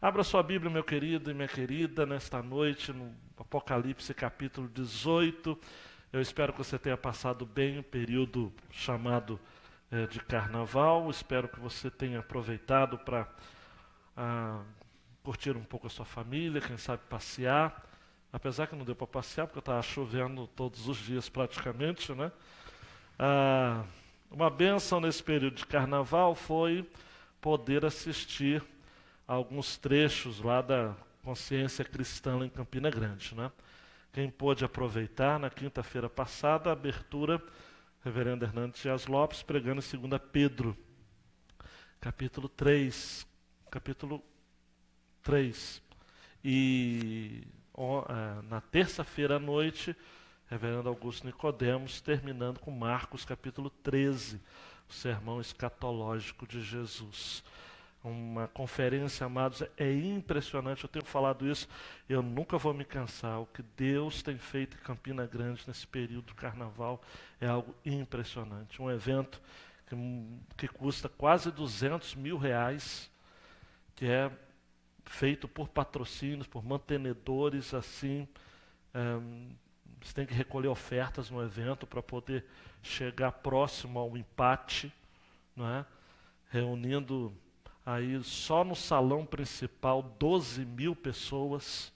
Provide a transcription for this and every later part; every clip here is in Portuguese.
Abra sua Bíblia, meu querido e minha querida, nesta noite, no Apocalipse capítulo 18. Eu espero que você tenha passado bem o período chamado de Carnaval. Espero que você tenha aproveitado para curtir um pouco a sua família, quem sabe passear. Apesar que não deu para passear, porque estava chovendo todos os dias praticamente, né? Ah, uma bênção nesse período de Carnaval foi poder assistir alguns trechos lá da Consciência Cristã lá em Campina Grande, né? Quem pôde aproveitar, na quinta-feira passada, a abertura, Reverendo Hernandes Dias Lopes, pregando em 2 Pedro, capítulo 3, capítulo 3. E na terça-feira à noite, Reverendo Augusto Nicodemos, terminando com Marcos, capítulo 13, o sermão escatológico de Jesus. Uma conferência, amados, é impressionante, eu tenho falado isso, eu nunca vou me cansar. O que Deus tem feito em Campina Grande nesse período do carnaval é algo impressionante. Um evento que custa quase R$ 200.000, que é feito por patrocínios, por mantenedores, assim. Você tem que recolher ofertas no evento para poder chegar próximo ao empate, não é? Reunindo aí só no salão principal 12.000 pessoas,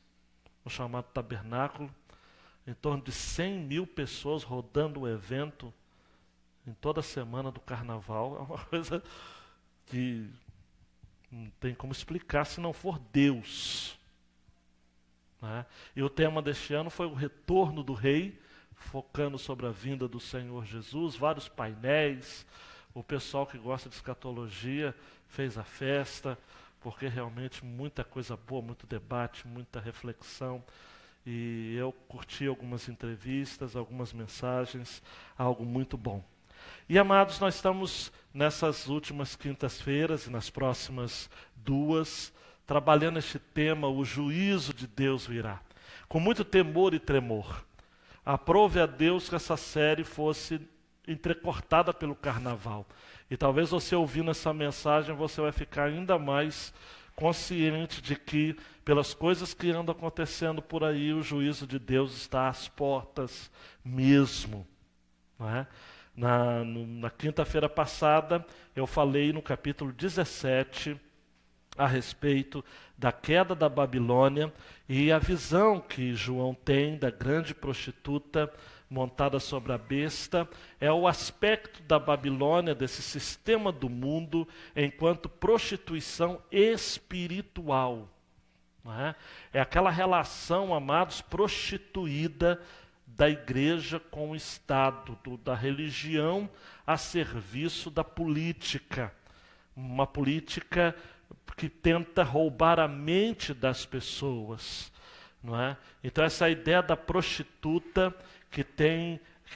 no chamado tabernáculo, em torno de 100.000 pessoas rodando o evento em toda a semana do carnaval. É uma coisa que não tem como explicar se não for Deus, né? E o tema deste ano foi o retorno do rei, focando sobre a vinda do Senhor Jesus, vários painéis. O pessoal que gosta de escatologia fez a festa, porque realmente muita coisa boa, muito debate, muita reflexão. E eu curti algumas entrevistas, algumas mensagens, algo muito bom. E amados, nós estamos nessas últimas quintas-feiras e nas próximas duas, trabalhando este tema, o juízo de Deus virá. Com muito temor e tremor. Aprove a Deus que essa série fosse entrecortada pelo carnaval. E talvez você ouvindo essa mensagem, você vai ficar ainda mais consciente de que, pelas coisas que andam acontecendo por aí, o juízo de Deus está às portas mesmo, não é? Na quinta-feira passada, eu falei no capítulo 17 a respeito da queda da Babilônia e a visão que João tem da grande prostituta montada sobre a besta. É o aspecto da Babilônia, desse sistema do mundo, enquanto prostituição espiritual. Não é? É aquela relação, amados, prostituída da igreja com o Estado, da religião a serviço da política. Uma política que tenta roubar a mente das pessoas, não é? Então essa ideia da prostituta que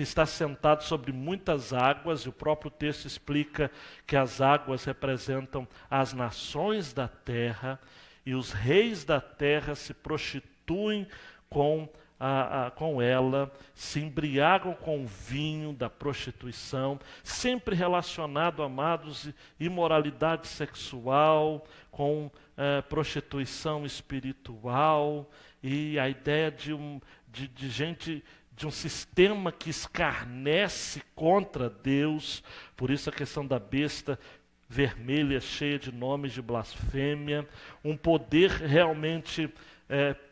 está sentada sobre muitas águas, e o próprio texto explica que as águas representam as nações da terra, e os reis da terra se prostituem com ela, se embriagam com o vinho da prostituição, sempre relacionado, amados, imoralidade sexual, com prostituição espiritual, e a ideia de um sistema que escarnece contra Deus. Por isso a questão da besta vermelha, cheia de nomes de blasfêmia, um poder realmente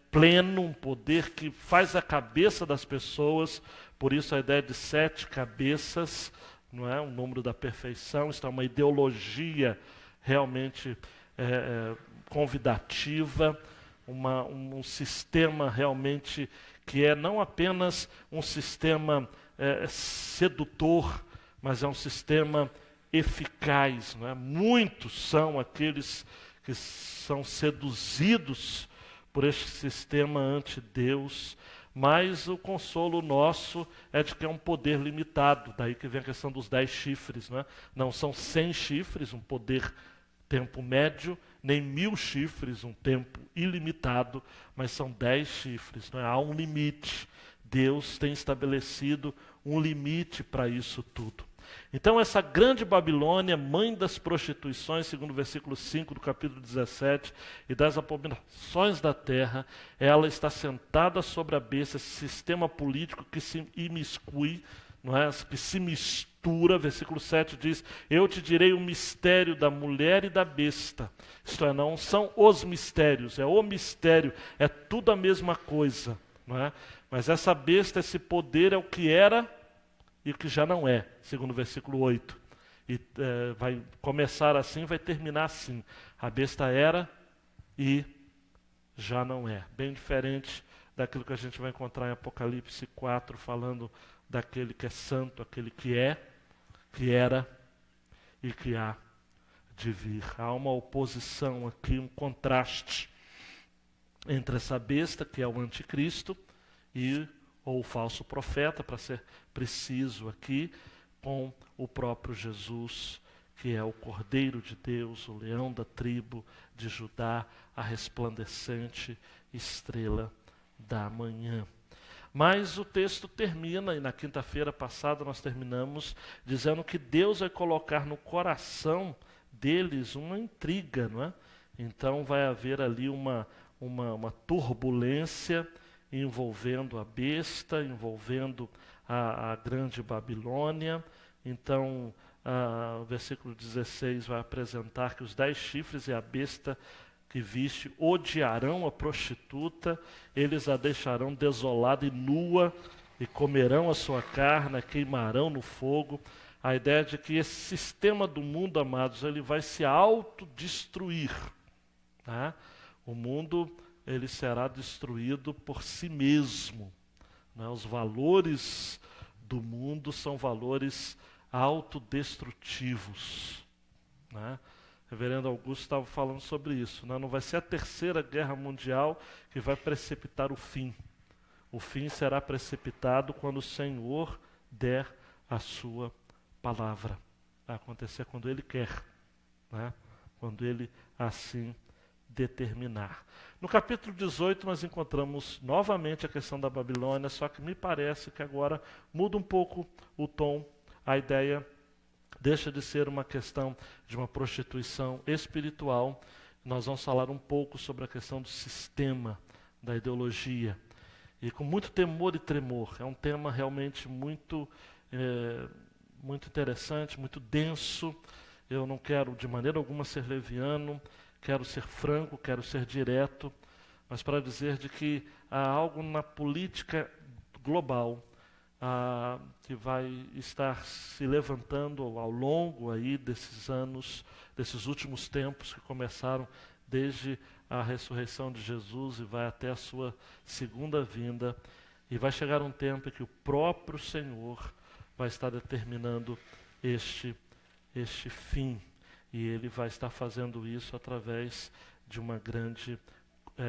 pleno, um poder que faz a cabeça das pessoas. Por isso a ideia de 7 cabeças, não é? O número da perfeição. Isso é uma ideologia realmente convidativa, um sistema realmente que é não apenas um sistema sedutor, mas é um sistema eficaz, não é? Muitos são aqueles que são seduzidos por este sistema anti-Deus, mas o consolo nosso é de que é um poder limitado. Daí que vem a questão dos 10 chifres, né? Não são 100 chifres, um poder tempo médio, nem 1000 chifres, um tempo ilimitado, mas são 10 chifres, não é? Há um limite. Deus tem estabelecido um limite para isso tudo. Então essa grande Babilônia, mãe das prostituições, segundo o versículo 5 do capítulo 17, e das abominações da terra, ela está sentada sobre a besta, esse sistema político que se imiscui, não é? Que se mistura. Versículo 7 diz: eu te direi o mistério da mulher e da besta. Isto é, não são os mistérios, é o mistério, é tudo a mesma coisa, não é? Mas essa besta, esse poder é o que era e o que já não é, segundo o versículo 8. E vai começar assim, vai terminar assim. A besta era e já não é. Bem diferente daquilo que a gente vai encontrar em Apocalipse 4, falando daquele que é santo, aquele que é, que era e que há de vir. Há uma oposição aqui, um contraste entre essa besta, que é o anticristo, ou o falso profeta, para ser preciso aqui, com o próprio Jesus, que é o Cordeiro de Deus, o leão da tribo de Judá, a resplandecente estrela da manhã. Mas o texto termina, e na quinta-feira passada nós terminamos, dizendo que Deus vai colocar no coração deles uma intriga, não é? Então vai haver ali uma turbulência envolvendo a besta, envolvendo a grande Babilônia. Então, o versículo 16 vai apresentar que os 10 chifres e a besta que viste odiarão a prostituta, eles a deixarão desolada e nua, e comerão a sua carne, a queimarão no fogo. A ideia de que esse sistema do mundo, amados, ele vai se autodestruir. Tá? O mundo, ele será destruído por si mesmo. Né? Os valores do mundo são valores autodestrutivos. Né? O reverendo Augusto estava falando sobre isso. Né? Não vai ser a terceira guerra mundial que vai precipitar o fim. O fim será precipitado quando o Senhor der a sua palavra. Vai acontecer quando Ele quer. Né? Quando Ele assim determinar. No capítulo 18 nós encontramos novamente a questão da Babilônia, só que me parece que agora muda um pouco o tom, a ideia deixa de ser uma questão de uma prostituição espiritual. Nós vamos falar um pouco sobre a questão do sistema, da ideologia. E com muito temor e tremor. É um tema realmente muito interessante, muito denso. Eu não quero de maneira alguma ser leviano, quero ser franco, quero ser direto, mas para dizer de que há algo na política global que vai estar se levantando ao longo aí desses anos, desses últimos tempos que começaram desde a ressurreição de Jesus e vai até a sua segunda vinda, e vai chegar um tempo em que o próprio Senhor vai estar determinando este fim, e Ele vai estar fazendo isso através de uma grande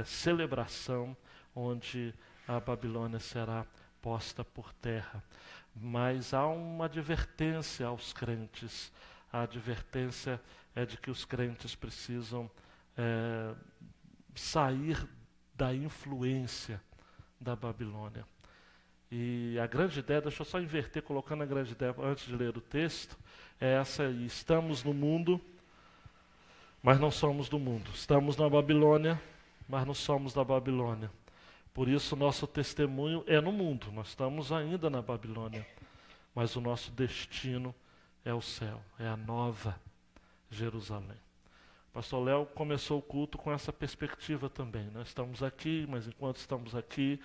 celebração, onde a Babilônia será posta por terra. Mas há uma advertência aos crentes. A advertência é de que os crentes precisam sair da influência da Babilônia. E a grande ideia, deixa eu só inverter, colocando a grande ideia antes de ler o texto, é essa aí: estamos no mundo, mas não somos do mundo. Estamos na Babilônia, mas não somos da Babilônia. Por isso, nosso testemunho é no mundo. Nós estamos ainda na Babilônia, mas o nosso destino é o céu, é a nova Jerusalém. O pastor Léo começou o culto com essa perspectiva também. Nós estamos aqui, mas enquanto estamos aqui,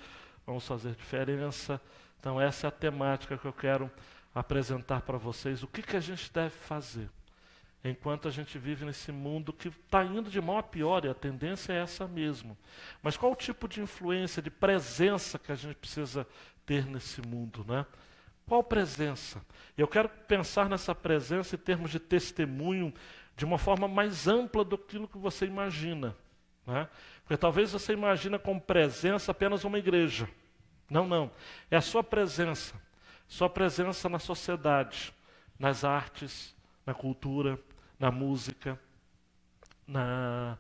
vamos fazer diferença. Então, essa é a temática que eu quero apresentar para vocês. O que a gente deve fazer enquanto a gente vive nesse mundo que está indo de mal a pior, e a tendência é essa mesmo. Mas qual o tipo de influência, de presença que a gente precisa ter nesse mundo, né? Qual presença? Eu quero pensar nessa presença em termos de testemunho de uma forma mais ampla do que você imagina. Né? Porque talvez você imagina como presença apenas uma igreja. Não. É a sua presença na sociedade, nas artes, na cultura, na música, na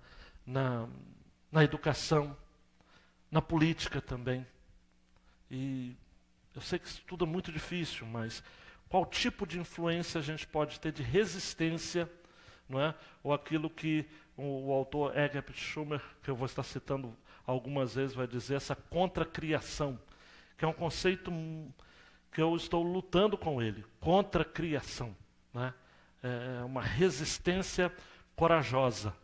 educação, na política também. E eu sei que isso tudo é muito difícil, mas Qual tipo de influência a gente pode ter de resistência, não é? Ou aquilo que o autor Herbert Schumer, que eu vou estar citando algumas vezes, vai dizer, essa contracriação, que é um conceito que eu estou lutando com ele, contracriação, né? É uma resistência corajosa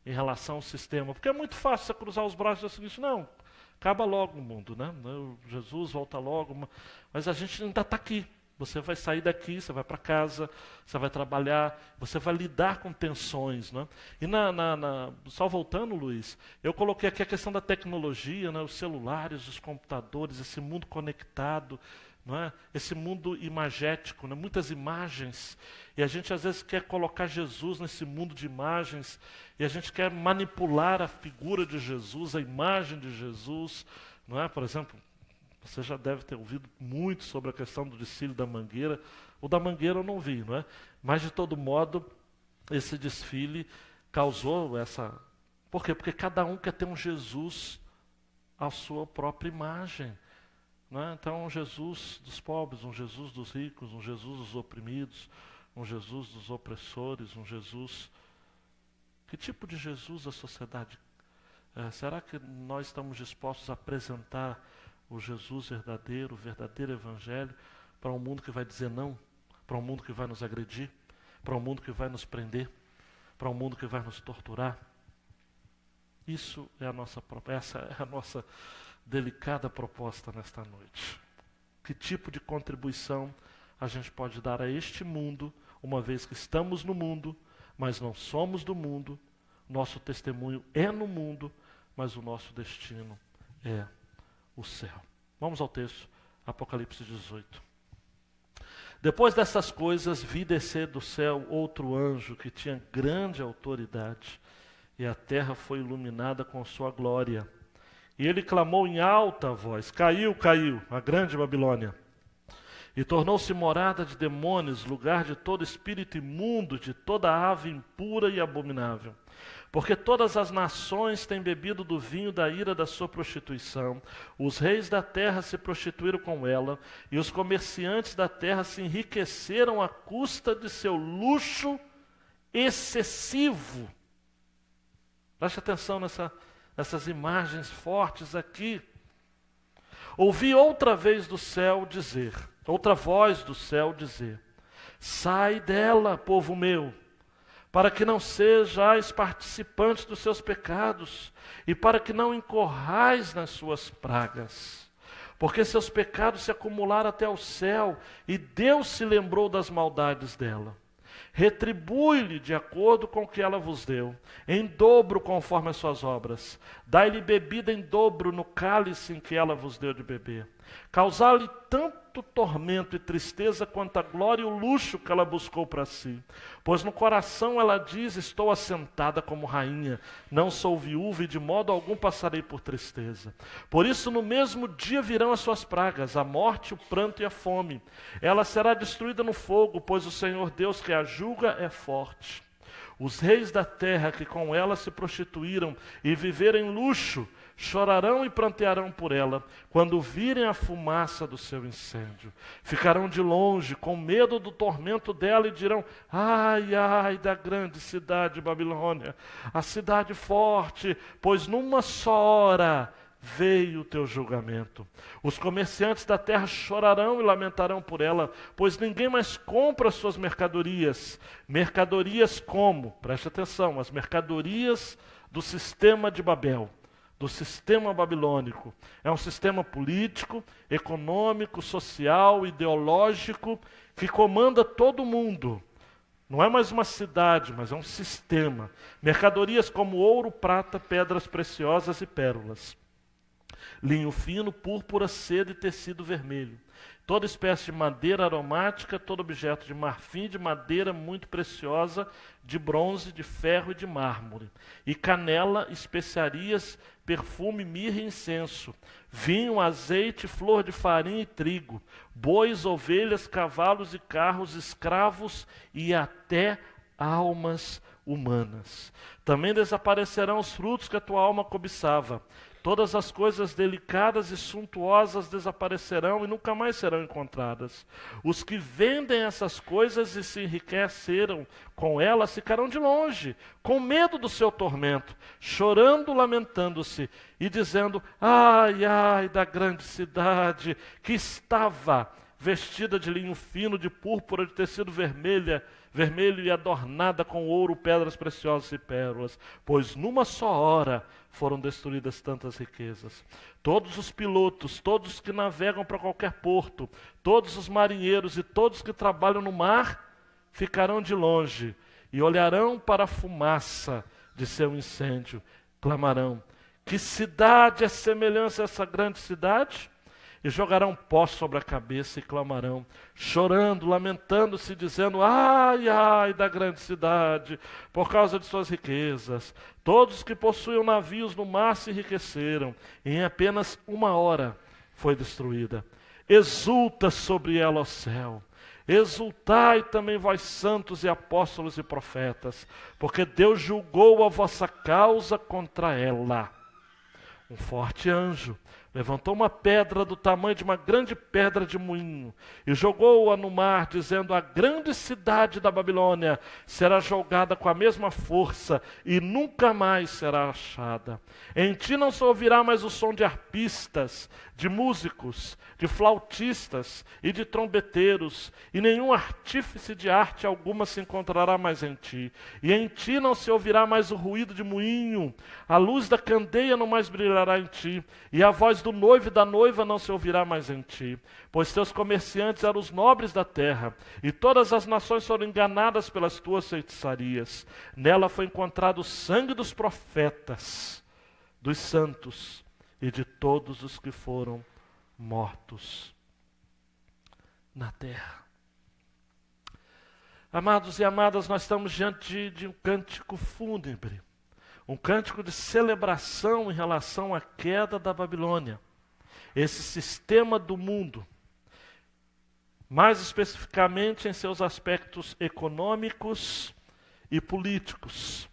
em relação ao sistema, porque é muito fácil você cruzar os braços e dizer o seguinte, não, acaba logo o mundo, né? Jesus volta logo, mas a gente ainda está aqui. Você vai sair daqui, você vai para casa, você vai trabalhar, você vai lidar com tensões, né? E só voltando, Luiz, eu coloquei aqui a questão da tecnologia, né? Os celulares, os computadores, esse mundo conectado, não é? Esse mundo imagético, né? Muitas imagens, e a gente às vezes quer colocar Jesus nesse mundo de imagens, e a gente quer manipular a figura de Jesus, a imagem de Jesus, não é? Por exemplo, você já deve ter ouvido muito sobre a questão do desfile da Mangueira. O da Mangueira eu não vi, não é? Mas, de todo modo, esse desfile causou essa... Por quê? Porque cada um quer ter um Jesus à sua própria imagem, não é? Então, um Jesus dos pobres, um Jesus dos ricos, um Jesus dos oprimidos, um Jesus dos opressores, um Jesus... Que tipo de Jesus a sociedade? Será que nós estamos dispostos a apresentar o Jesus verdadeiro, o verdadeiro evangelho, para um mundo que vai dizer não, para um mundo que vai nos agredir, para um mundo que vai nos prender, para um mundo que vai nos torturar? Essa é a nossa delicada proposta nesta noite. Que tipo de contribuição a gente pode dar a este mundo, uma vez que estamos no mundo, mas não somos do mundo, nosso testemunho é no mundo, mas o nosso destino é o céu. Vamos ao texto, Apocalipse 18. Depois dessas coisas, vi descer do céu outro anjo que tinha grande autoridade, e a terra foi iluminada com sua glória. E ele clamou em alta voz: Caiu, caiu, a grande Babilônia, e tornou-se morada de demônios, lugar de todo espírito imundo, de toda ave impura e abominável. Porque todas as nações têm bebido do vinho da ira da sua prostituição. Os reis da terra se prostituíram com ela, e os comerciantes da terra se enriqueceram à custa de seu luxo excessivo. Preste atenção nessas imagens fortes aqui. Ouvi outra vez do céu dizer, outra voz do céu dizer: Sai dela, povo meu, para que não sejais participantes dos seus pecados, e para que não incorrais nas suas pragas. Porque seus pecados se acumularam até o céu, e Deus se lembrou das maldades dela. Retribui-lhe de acordo com o que ela vos deu, em dobro conforme as suas obras. Dai-lhe bebida em dobro no cálice em que ela vos deu de beber. Causar-lhe tanto tormento e tristeza quanto a glória e o luxo que ela buscou para si. Pois no coração ela diz: Estou assentada como rainha, não sou viúva e de modo algum passarei por tristeza. Por isso no mesmo dia virão as suas pragas, a morte, o pranto e a fome. Ela será destruída no fogo, pois o Senhor Deus que a julga é forte. Os reis da terra que com ela se prostituíram e viveram em luxo, chorarão e prantearão por ela, quando virem a fumaça do seu incêndio. Ficarão de longe, com medo do tormento dela, e dirão: Ai, ai da grande cidade Babilônia, a cidade forte, pois numa só hora veio o teu julgamento. Os comerciantes da terra chorarão e lamentarão por ela, pois ninguém mais compra as suas mercadorias. Mercadorias como? Preste atenção, as mercadorias do sistema de Babel, do sistema babilônico. É um sistema político, econômico, social, ideológico, que comanda todo mundo. Não é mais uma cidade, mas é um sistema. Mercadorias como ouro, prata, pedras preciosas e pérolas. Linho fino, púrpura, seda e tecido vermelho. Toda espécie de madeira aromática, todo objeto de marfim, de madeira muito preciosa, de bronze, de ferro e de mármore. E canela, especiarias, perfume, mirra e incenso. Vinho, azeite, flor de farinha e trigo. Bois, ovelhas, cavalos e carros, escravos e até almas humanas. Também desaparecerão os frutos que a tua alma cobiçava. Todas as coisas delicadas e suntuosas desaparecerão e nunca mais serão encontradas. Os que vendem essas coisas e se enriqueceram com elas ficarão de longe, com medo do seu tormento, chorando, lamentando-se e dizendo: ai, ai da grande cidade que estava vestida de linho fino, de púrpura, de tecido vermelho e adornada com ouro, pedras preciosas e pérolas, pois numa só hora foram destruídas tantas riquezas. Todos os pilotos, todos os que navegam para qualquer porto, todos os marinheiros e todos que trabalham no mar ficarão de longe e olharão para a fumaça de seu incêndio, clamarão: que cidade é semelhante a essa grande cidade? E jogarão pó sobre a cabeça e clamarão, chorando, lamentando-se, dizendo: ai, ai da grande cidade, por causa de suas riquezas. Todos que possuíam navios no mar se enriqueceram, e em apenas uma hora foi destruída. Exulta sobre ela, ó céu. Exultai também vós santos e apóstolos e profetas, porque Deus julgou a vossa causa contra ela. Um forte anjo levantou uma pedra do tamanho de uma grande pedra de moinho e jogou-a no mar, dizendo: a grande cidade da Babilônia será jogada com a mesma força e nunca mais será achada. Em ti não se ouvirá mais o som de arpistas, de músicos, de flautistas e de trombeteiros, e nenhum artífice de arte alguma se encontrará mais em ti. E em ti não se ouvirá mais o ruído de moinho, a luz da candeia não mais brilhará em ti, e a voz do noivo e da noiva não se ouvirá mais em ti, pois teus comerciantes eram os nobres da terra, e todas as nações foram enganadas pelas tuas feitiçarias. Nela foi encontrado o sangue dos profetas, dos santos e de todos os que foram mortos na terra. Amados e amadas, nós estamos diante de um cântico fúnebre, um cântico de celebração em relação à queda da Babilônia. Esse sistema do mundo, mais especificamente em seus aspectos econômicos e políticos.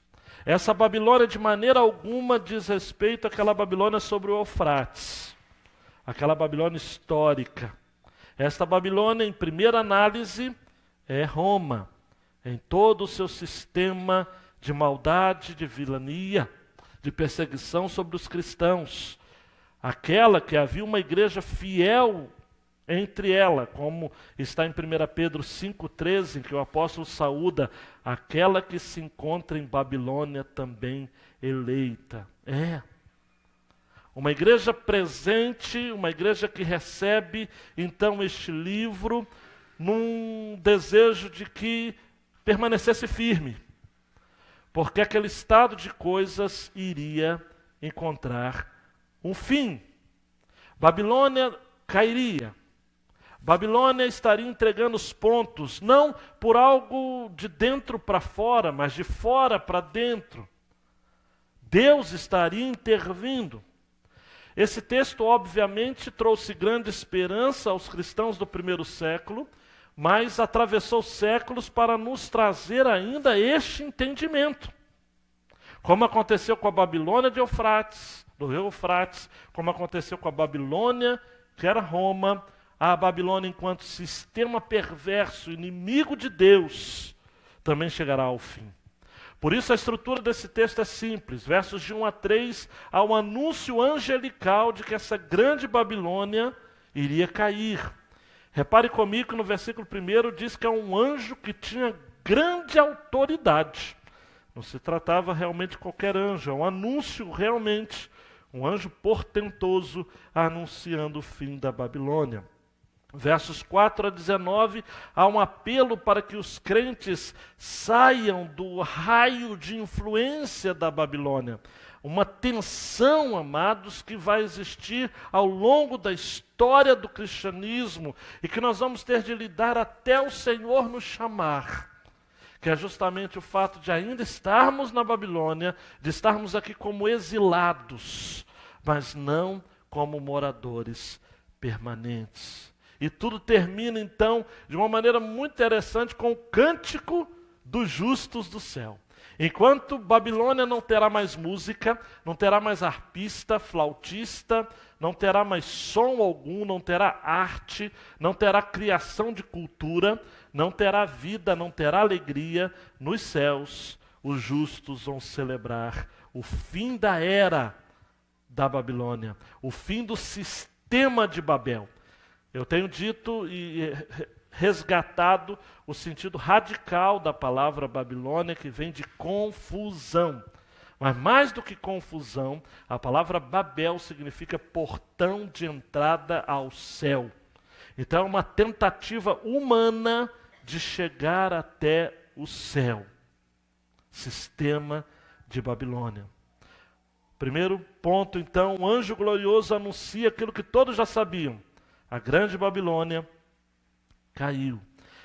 Essa Babilônia de maneira alguma diz respeito àquela Babilônia sobre o Eufrates, aquela Babilônia histórica. Esta Babilônia, em primeira análise, é Roma, em todo o seu sistema de maldade, de vilania, de perseguição sobre os cristãos. Aquela que havia uma igreja fiel entre ela, como está em 1 Pedro 5,13, em que o apóstolo saúda, aquela que se encontra em Babilônia também eleita. Uma igreja presente, uma igreja que recebe então este livro num desejo de que permanecesse firme, porque aquele estado de coisas iria encontrar um fim. Babilônia cairia. Babilônia estaria entregando os pontos, não por algo de dentro para fora, mas de fora para dentro. Deus estaria intervindo. Esse texto, obviamente, trouxe grande esperança aos cristãos do primeiro século, mas atravessou séculos para nos trazer ainda este entendimento. Como aconteceu com a Babilônia de Eufrates, do rio Eufrates, como aconteceu com a Babilônia, que era Roma, a Babilônia, enquanto sistema perverso, inimigo de Deus, também chegará ao fim. Por isso a estrutura desse texto é simples. Versos de 1 a 3, há um anúncio angelical de que essa grande Babilônia iria cair. Repare comigo que no versículo 1 diz que é um anjo que tinha grande autoridade. Não se tratava realmente de qualquer anjo, é um anúncio realmente, um anjo portentoso anunciando o fim da Babilônia. Versos 4 a 19, há um apelo para que os crentes saiam do raio de influência da Babilônia. Uma tensão, amados, que vai existir ao longo da história do cristianismo e que nós vamos ter de lidar até o Senhor nos chamar. Que é justamente o fato de ainda estarmos na Babilônia, de estarmos aqui como exilados, mas não como moradores permanentes. E tudo termina, então, de uma maneira muito interessante com o cântico dos justos do céu. Enquanto Babilônia não terá mais música, não terá mais arpista, flautista, não terá mais som algum, não terá arte, não terá criação de cultura, não terá vida, não terá alegria, nos céus os justos vão celebrar o fim da era da Babilônia, o fim do sistema de Babel. Eu tenho dito e resgatado o sentido radical da palavra Babilônia, que vem de confusão. Mas mais do que confusão, a palavra Babel significa portão de entrada ao céu. Então é uma tentativa humana de chegar até o céu. Sistema de Babilônia. Primeiro ponto, então, o anjo glorioso anuncia aquilo que todos já sabiam. A grande Babilônia caiu.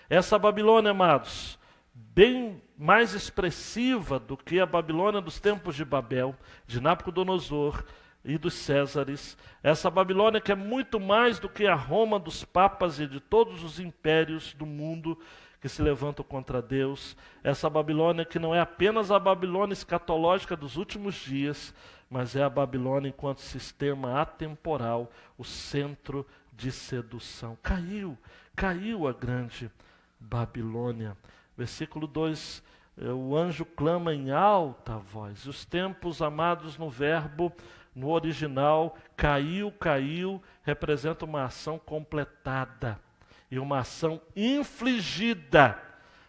Essa Babilônia, amados, bem mais expressiva do que a Babilônia dos tempos de Babel, de Nabucodonosor e dos Césares. Essa Babilônia que é muito mais do que a Roma dos papas e de todos os impérios do mundo que se levantam contra Deus. Essa Babilônia que não é apenas a Babilônia escatológica dos últimos dias, mas é a Babilônia enquanto sistema atemporal, o centro de sedução. Caiu a grande Babilônia. Versículo 2, o anjo clama em alta voz. Os tempos, amados, no verbo, no original, caiu, representa uma ação completada e uma ação infligida.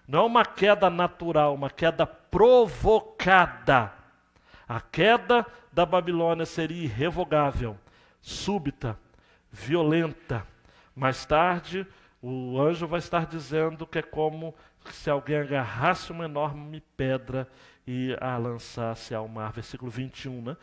Não é uma queda natural, uma queda provocada. A queda da Babilônia seria irrevogável, súbita, violenta. Mais tarde, o anjo vai estar dizendo que é como se alguém agarrasse uma enorme pedra e a lançasse ao mar. Versículo 21, né?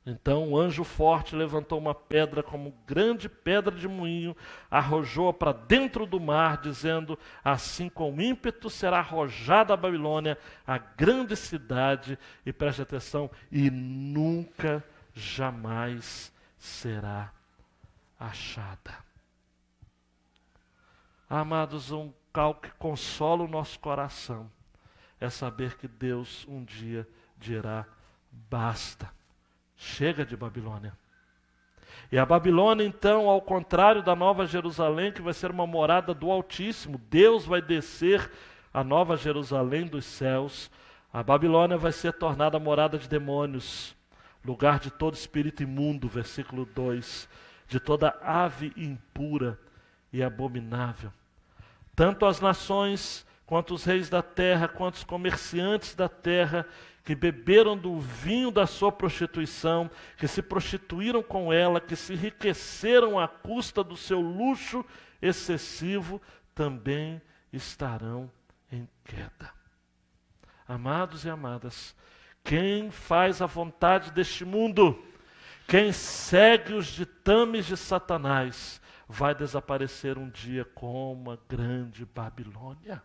Então o anjo forte levantou uma pedra como grande pedra de moinho, arrojou-a para dentro do mar, dizendo: assim com ímpeto será arrojada a Babilônia, a grande cidade, e preste atenção, e nunca, jamais será achada. Amados, algo que consola o nosso coração é saber que Deus um dia dirá: basta, chega de Babilônia. E a Babilônia, então, ao contrário da Nova Jerusalém, que vai ser uma morada do Altíssimo, Deus vai descer a Nova Jerusalém dos céus. A Babilônia vai ser tornada morada de demônios, lugar de todo espírito imundo, versículo 2, de toda ave impura e abominável. Tanto as nações, quanto os reis da terra, quanto os comerciantes da terra, que beberam do vinho da sua prostituição, que se prostituíram com ela, que se enriqueceram à custa do seu luxo excessivo, também estarão em queda. Amados e amadas, quem faz a vontade deste mundo, quem segue os ditames de Satanás, vai desaparecer um dia como a grande Babilônia.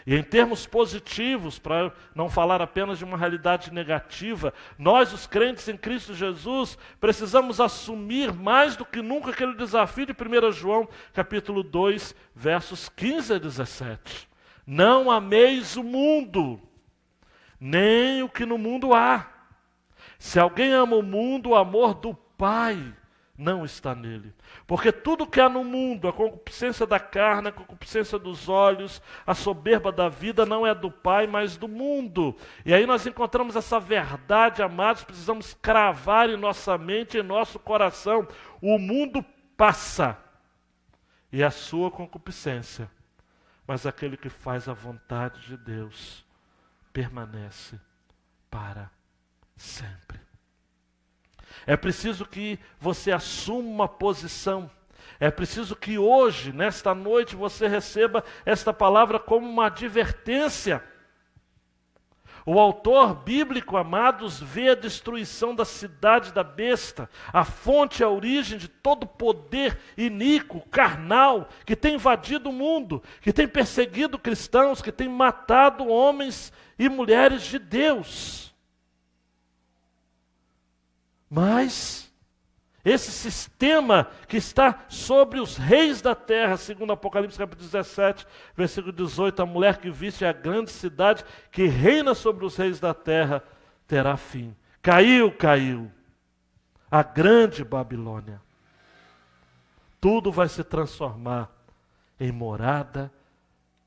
E em termos positivos, para não falar apenas de uma realidade negativa, nós, os crentes em Cristo Jesus, precisamos assumir mais do que nunca aquele desafio de 1 João, capítulo 2, versos 15 a 17. Não ameis o mundo, nem o que no mundo há. Se alguém ama o mundo, o amor do Pai não está nele. Porque tudo que há no mundo, a concupiscência da carne, a concupiscência dos olhos, a soberba da vida, não é do Pai, mas do mundo. E aí nós encontramos essa verdade, amados, precisamos cravar em nossa mente, em nosso coração. O mundo passa, e a sua concupiscência, mas aquele que faz a vontade de Deus permanece para sempre. É preciso que você assuma uma posição. É preciso que hoje, nesta noite, você receba esta palavra como uma advertência. O autor bíblico, amados, vê a destruição da cidade da besta, a fonte, a origem de todo poder iníquo, carnal, que tem invadido o mundo, que tem perseguido cristãos, que tem matado homens e mulheres de Deus. Mas Esse sistema que está sobre os reis da terra, segundo Apocalipse capítulo 17, versículo 18, a mulher que viste a grande cidade que reina sobre os reis da terra terá fim. Caiu a grande Babilônia. Tudo vai se transformar em morada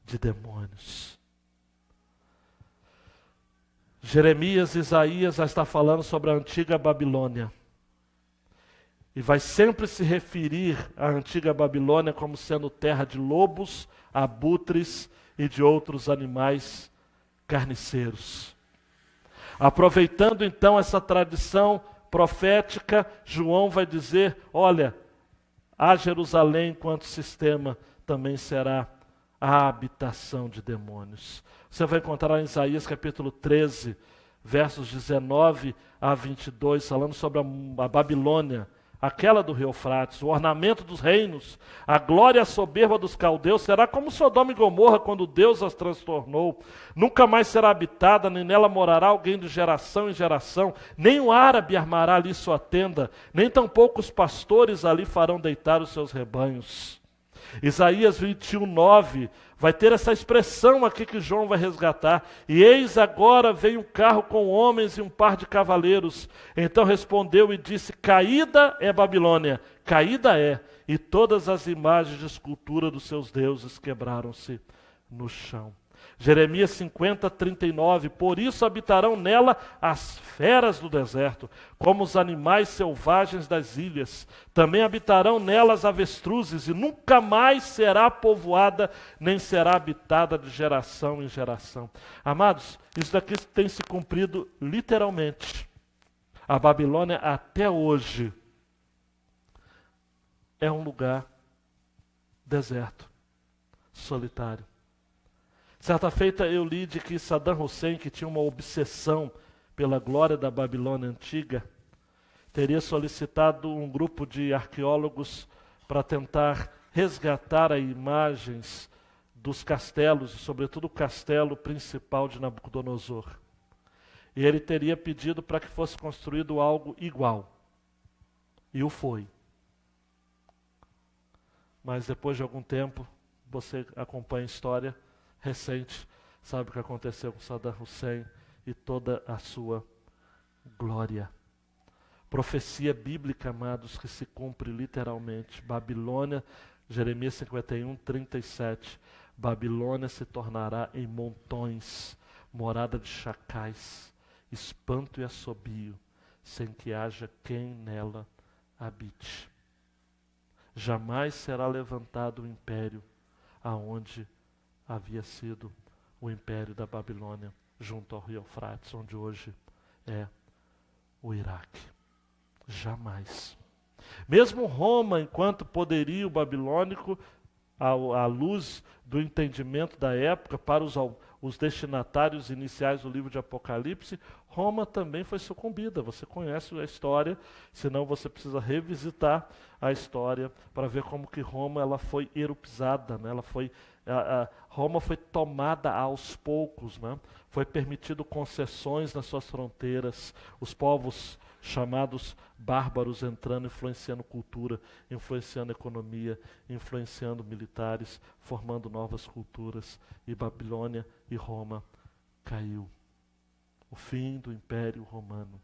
de demônios. Jeremias e Isaías já está falando sobre a antiga Babilônia. E vai sempre se referir à antiga Babilônia como sendo terra de lobos, abutres e de outros animais carniceiros. Aproveitando então essa tradição profética, João vai dizer, olha, a Jerusalém enquanto sistema também será a habitação de demônios. Você vai encontrar em Isaías capítulo 13, versos 19 a 22, falando sobre a Babilônia, aquela do rio Eufrates, o ornamento dos reinos, a glória e a soberba dos caldeus será como Sodoma e Gomorra quando Deus as transtornou. Nunca mais será habitada, nem nela morará alguém de geração em geração, nem o árabe armará ali sua tenda, nem tampouco os pastores ali farão deitar os seus rebanhos. Isaías 21, 9, vai ter essa expressão aqui que João vai resgatar. E eis agora veio um carro com homens e um par de cavaleiros. Então respondeu e disse, caída é Babilônia, caída é, e todas as imagens de escultura dos seus deuses quebraram-se no chão. Jeremias 50, 39, por isso habitarão nela as feras do deserto, como os animais selvagens das ilhas. Também habitarão nela as avestruzes, e nunca mais será povoada, nem será habitada de geração em geração. Amados, isso daqui tem se cumprido literalmente. A Babilônia até hoje é um lugar deserto, solitário. Certa feita eu li de que Saddam Hussein, que tinha uma obsessão pela glória da Babilônia antiga, teria solicitado um grupo de arqueólogos para tentar resgatar as imagens dos castelos, e sobretudo o castelo principal de Nabucodonosor. E ele teria pedido para que fosse construído algo igual. E o foi. Mas depois de algum tempo, você acompanha a história recente, sabe o que aconteceu com Saddam Hussein e toda a sua glória. Profecia bíblica, amados, que se cumpre literalmente. Babilônia, Jeremias 51, 37. Babilônia se tornará em montões, morada de chacais, espanto e assobio, sem que haja quem nela habite. Jamais será levantado o império aonde havia sido o império da Babilônia, junto ao rio Eufrates, onde hoje é o Iraque. Jamais. Mesmo Roma, enquanto poderio babilônico, à luz do entendimento da época, para os destinatários iniciais do livro de Apocalipse, Roma também foi sucumbida. Você conhece a história, senão você precisa revisitar a história para ver como que Roma ela foi erupizada, né? Roma foi tomada aos poucos, né? Foi permitido concessões nas suas fronteiras, os povos chamados bárbaros entrando, influenciando cultura, influenciando economia, influenciando militares, formando novas culturas, e Babilônia e Roma caiu. O fim do Império Romano,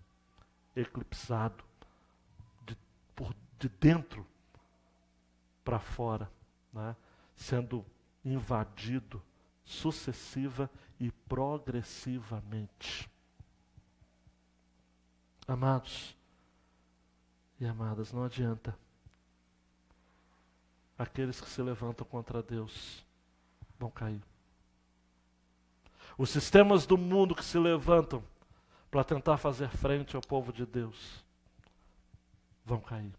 eclipsado de dentro para fora, né? Sendo invadido sucessiva e progressivamente. Amados e amadas, não adianta. Aqueles que se levantam contra Deus vão cair. Os sistemas do mundo que se levantam para tentar fazer frente ao povo de Deus vão cair.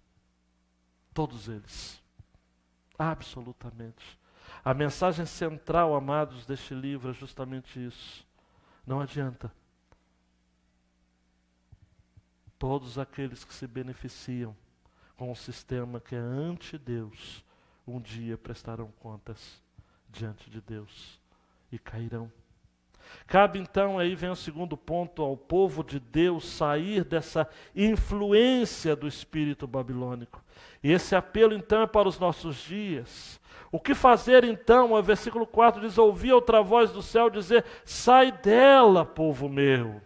Todos eles. Absolutamente. A mensagem central, amados, deste livro é justamente isso. Não adianta. Todos aqueles que se beneficiam com um sistema que é anti-Deus, um dia prestarão contas diante de Deus e cairão. Cabe então, aí vem o segundo ponto, ao povo de Deus sair dessa influência do espírito babilônico. E esse apelo então é para os nossos dias. O que fazer então? O versículo 4 diz: ouvi outra voz do céu dizer: sai dela, povo meu,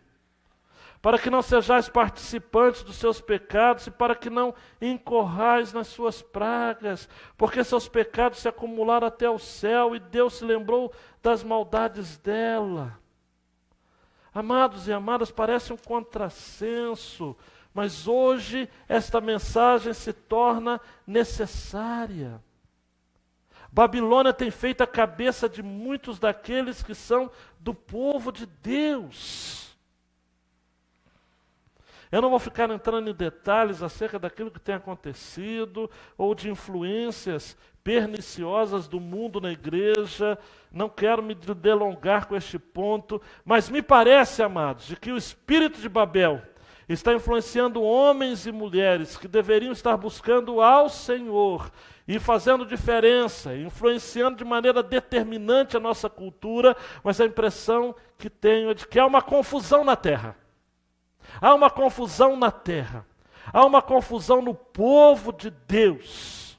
para que não sejais participantes dos seus pecados e para que não incorrais nas suas pragas, porque seus pecados se acumularam até o céu e Deus se lembrou das maldades dela. Amados e amadas, parece um contrassenso, mas hoje esta mensagem se torna necessária. Babilônia tem feito a cabeça de muitos daqueles que são do povo de Deus. Eu não vou ficar entrando em detalhes acerca daquilo que tem acontecido ou de influências perniciosas do mundo na igreja. Não quero me delongar com este ponto, mas me parece, amados, de que o espírito de Babel está influenciando homens e mulheres que deveriam estar buscando ao Senhor e fazendo diferença, influenciando de maneira determinante a nossa cultura, mas a impressão que tenho é de que há uma confusão na terra. Há uma confusão na terra. Há uma confusão no povo de Deus.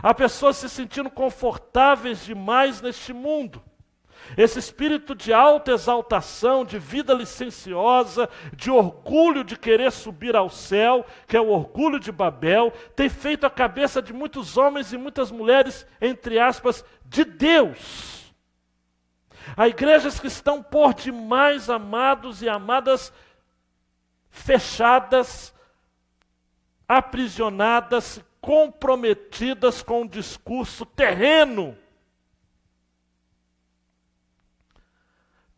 Há pessoas se sentindo confortáveis demais neste mundo. Esse espírito de alta exaltação, de vida licenciosa, de orgulho de querer subir ao céu, que é o orgulho de Babel, tem feito a cabeça de muitos homens e muitas mulheres, entre aspas, de Deus. Há igrejas que estão por demais, amados e amadas, fechadas, aprisionadas, comprometidas com um discurso terreno.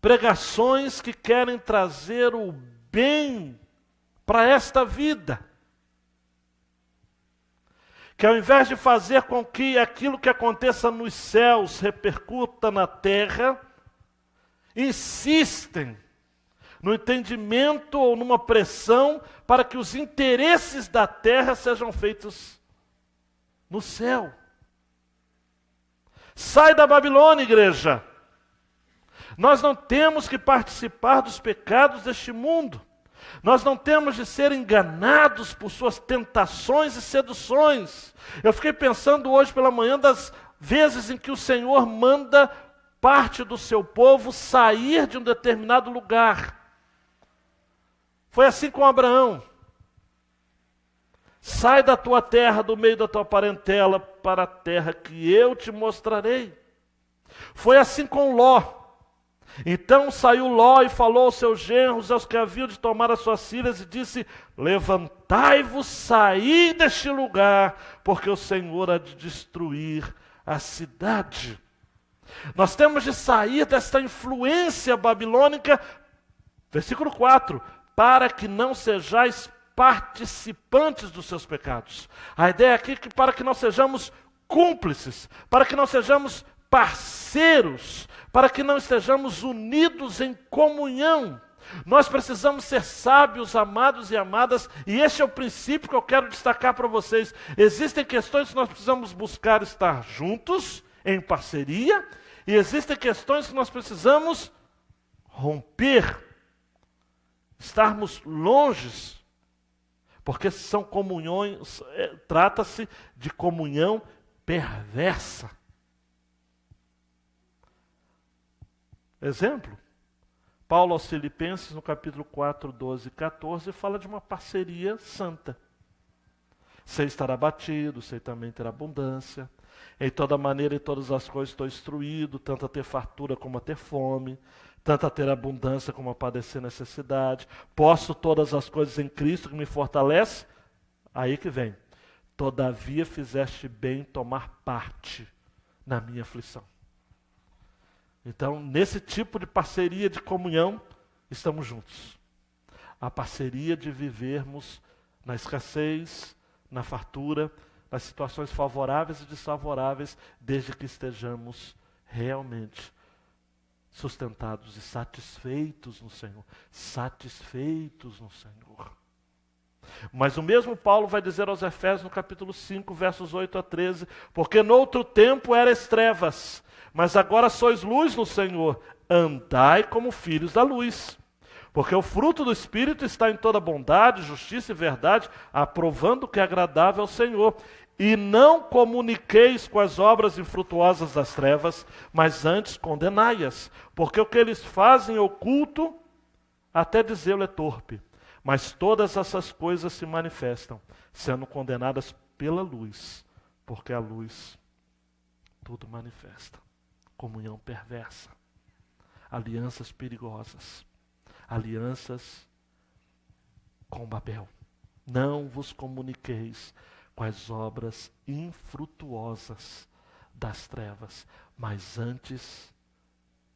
Pregações que querem trazer o bem para esta vida. Que ao invés de fazer com que aquilo que aconteça nos céus repercuta na terra, insistem no entendimento ou numa pressão para que os interesses da terra sejam feitos no céu. Sai da Babilônia, igreja. Nós não temos que participar dos pecados deste mundo. Nós não temos de ser enganados por suas tentações e seduções. Eu fiquei pensando hoje pela manhã das vezes em que o Senhor manda parte do seu povo sair de um determinado lugar. Foi assim com Abraão. Sai da tua terra, do meio da tua parentela, para a terra que eu te mostrarei. Foi assim com Ló. Então saiu Ló e falou aos seus genros, aos que haviam de tomar as suas filhas, e disse: levantai-vos, saí deste lugar, porque o Senhor há de destruir a cidade. Nós temos de sair desta influência babilônica, versículo 4, para que não sejais participantes dos seus pecados. A ideia aqui é que para que não sejamos cúmplices, para que não sejamos parceiros, para que não estejamos unidos em comunhão. Nós precisamos ser sábios, amados e amadas, e este é o princípio que eu quero destacar para vocês. Existem questões que nós precisamos buscar estar juntos, em parceria, e existem questões que nós precisamos romper, estarmos longes, porque são comunhões, trata-se de comunhão perversa. Exemplo, Paulo aos Filipenses, no capítulo 4, 12 e 14, fala de uma parceria santa. Sei estar abatido, sei também ter abundância. Em toda maneira, em todas as coisas estou instruído, tanto a ter fartura como a ter fome, tanto a ter abundância como a padecer necessidade. Posso todas as coisas em Cristo que me fortalece. Aí que vem. Todavia fizeste bem tomar parte na minha aflição. Então, nesse tipo de parceria, de comunhão, estamos juntos. A parceria de vivermos na escassez, na fartura, nas situações favoráveis e desfavoráveis, desde que estejamos realmente sustentados e satisfeitos no Senhor. Satisfeitos no Senhor. Mas o mesmo Paulo vai dizer aos Efésios, no capítulo 5, versos 8 a 13, porque noutro tempo erais trevas, mas agora sois luz no Senhor. andai como filhos da luz. Porque o fruto do Espírito está em toda bondade, justiça e verdade, aprovando o que é agradável ao Senhor. E não comuniqueis com as obras infrutuosas das trevas, mas antes condenai-as. Porque o que eles fazem oculto, até dizê-lo é torpe. Mas todas essas coisas se manifestam, sendo condenadas pela luz. Porque a luz tudo manifesta. Comunhão perversa, alianças perigosas, alianças com Babel. Não vos comuniqueis com as obras infrutuosas das trevas, mas antes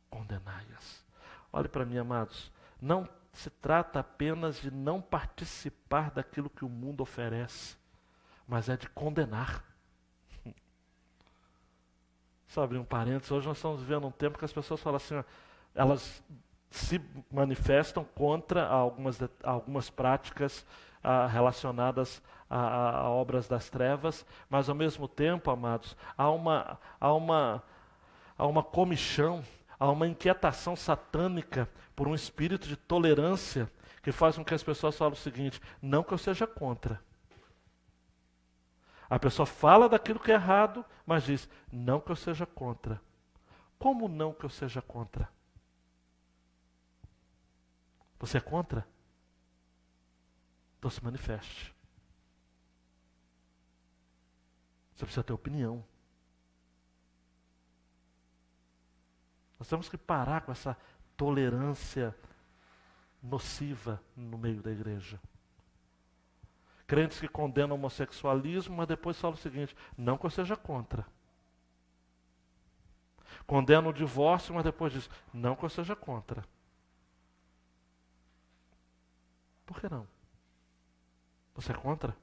condenai-as. Olhe para mim, amados, não se trata apenas de não participar daquilo que o mundo oferece, mas é de condenar. Só abrir um parênteses, hoje nós estamos vivendo um tempo que as pessoas falam assim, ó, elas se manifestam contra algumas práticas relacionadas a obras das trevas, mas ao mesmo tempo, amados, há uma comichão, há uma inquietação satânica por um espírito de tolerância que faz com que as pessoas falem o seguinte: não que eu seja contra. A pessoa fala daquilo que é errado, mas diz, não que eu seja contra. Como não que eu seja contra? Você é contra? Então se manifeste. Você precisa ter opinião. Nós temos que parar com essa tolerância nociva no meio da igreja. Crentes que condenam o homossexualismo, mas depois falam o seguinte: não que eu seja contra. Condenam o divórcio, mas depois diz: não que eu seja contra. Por que não? Você é contra?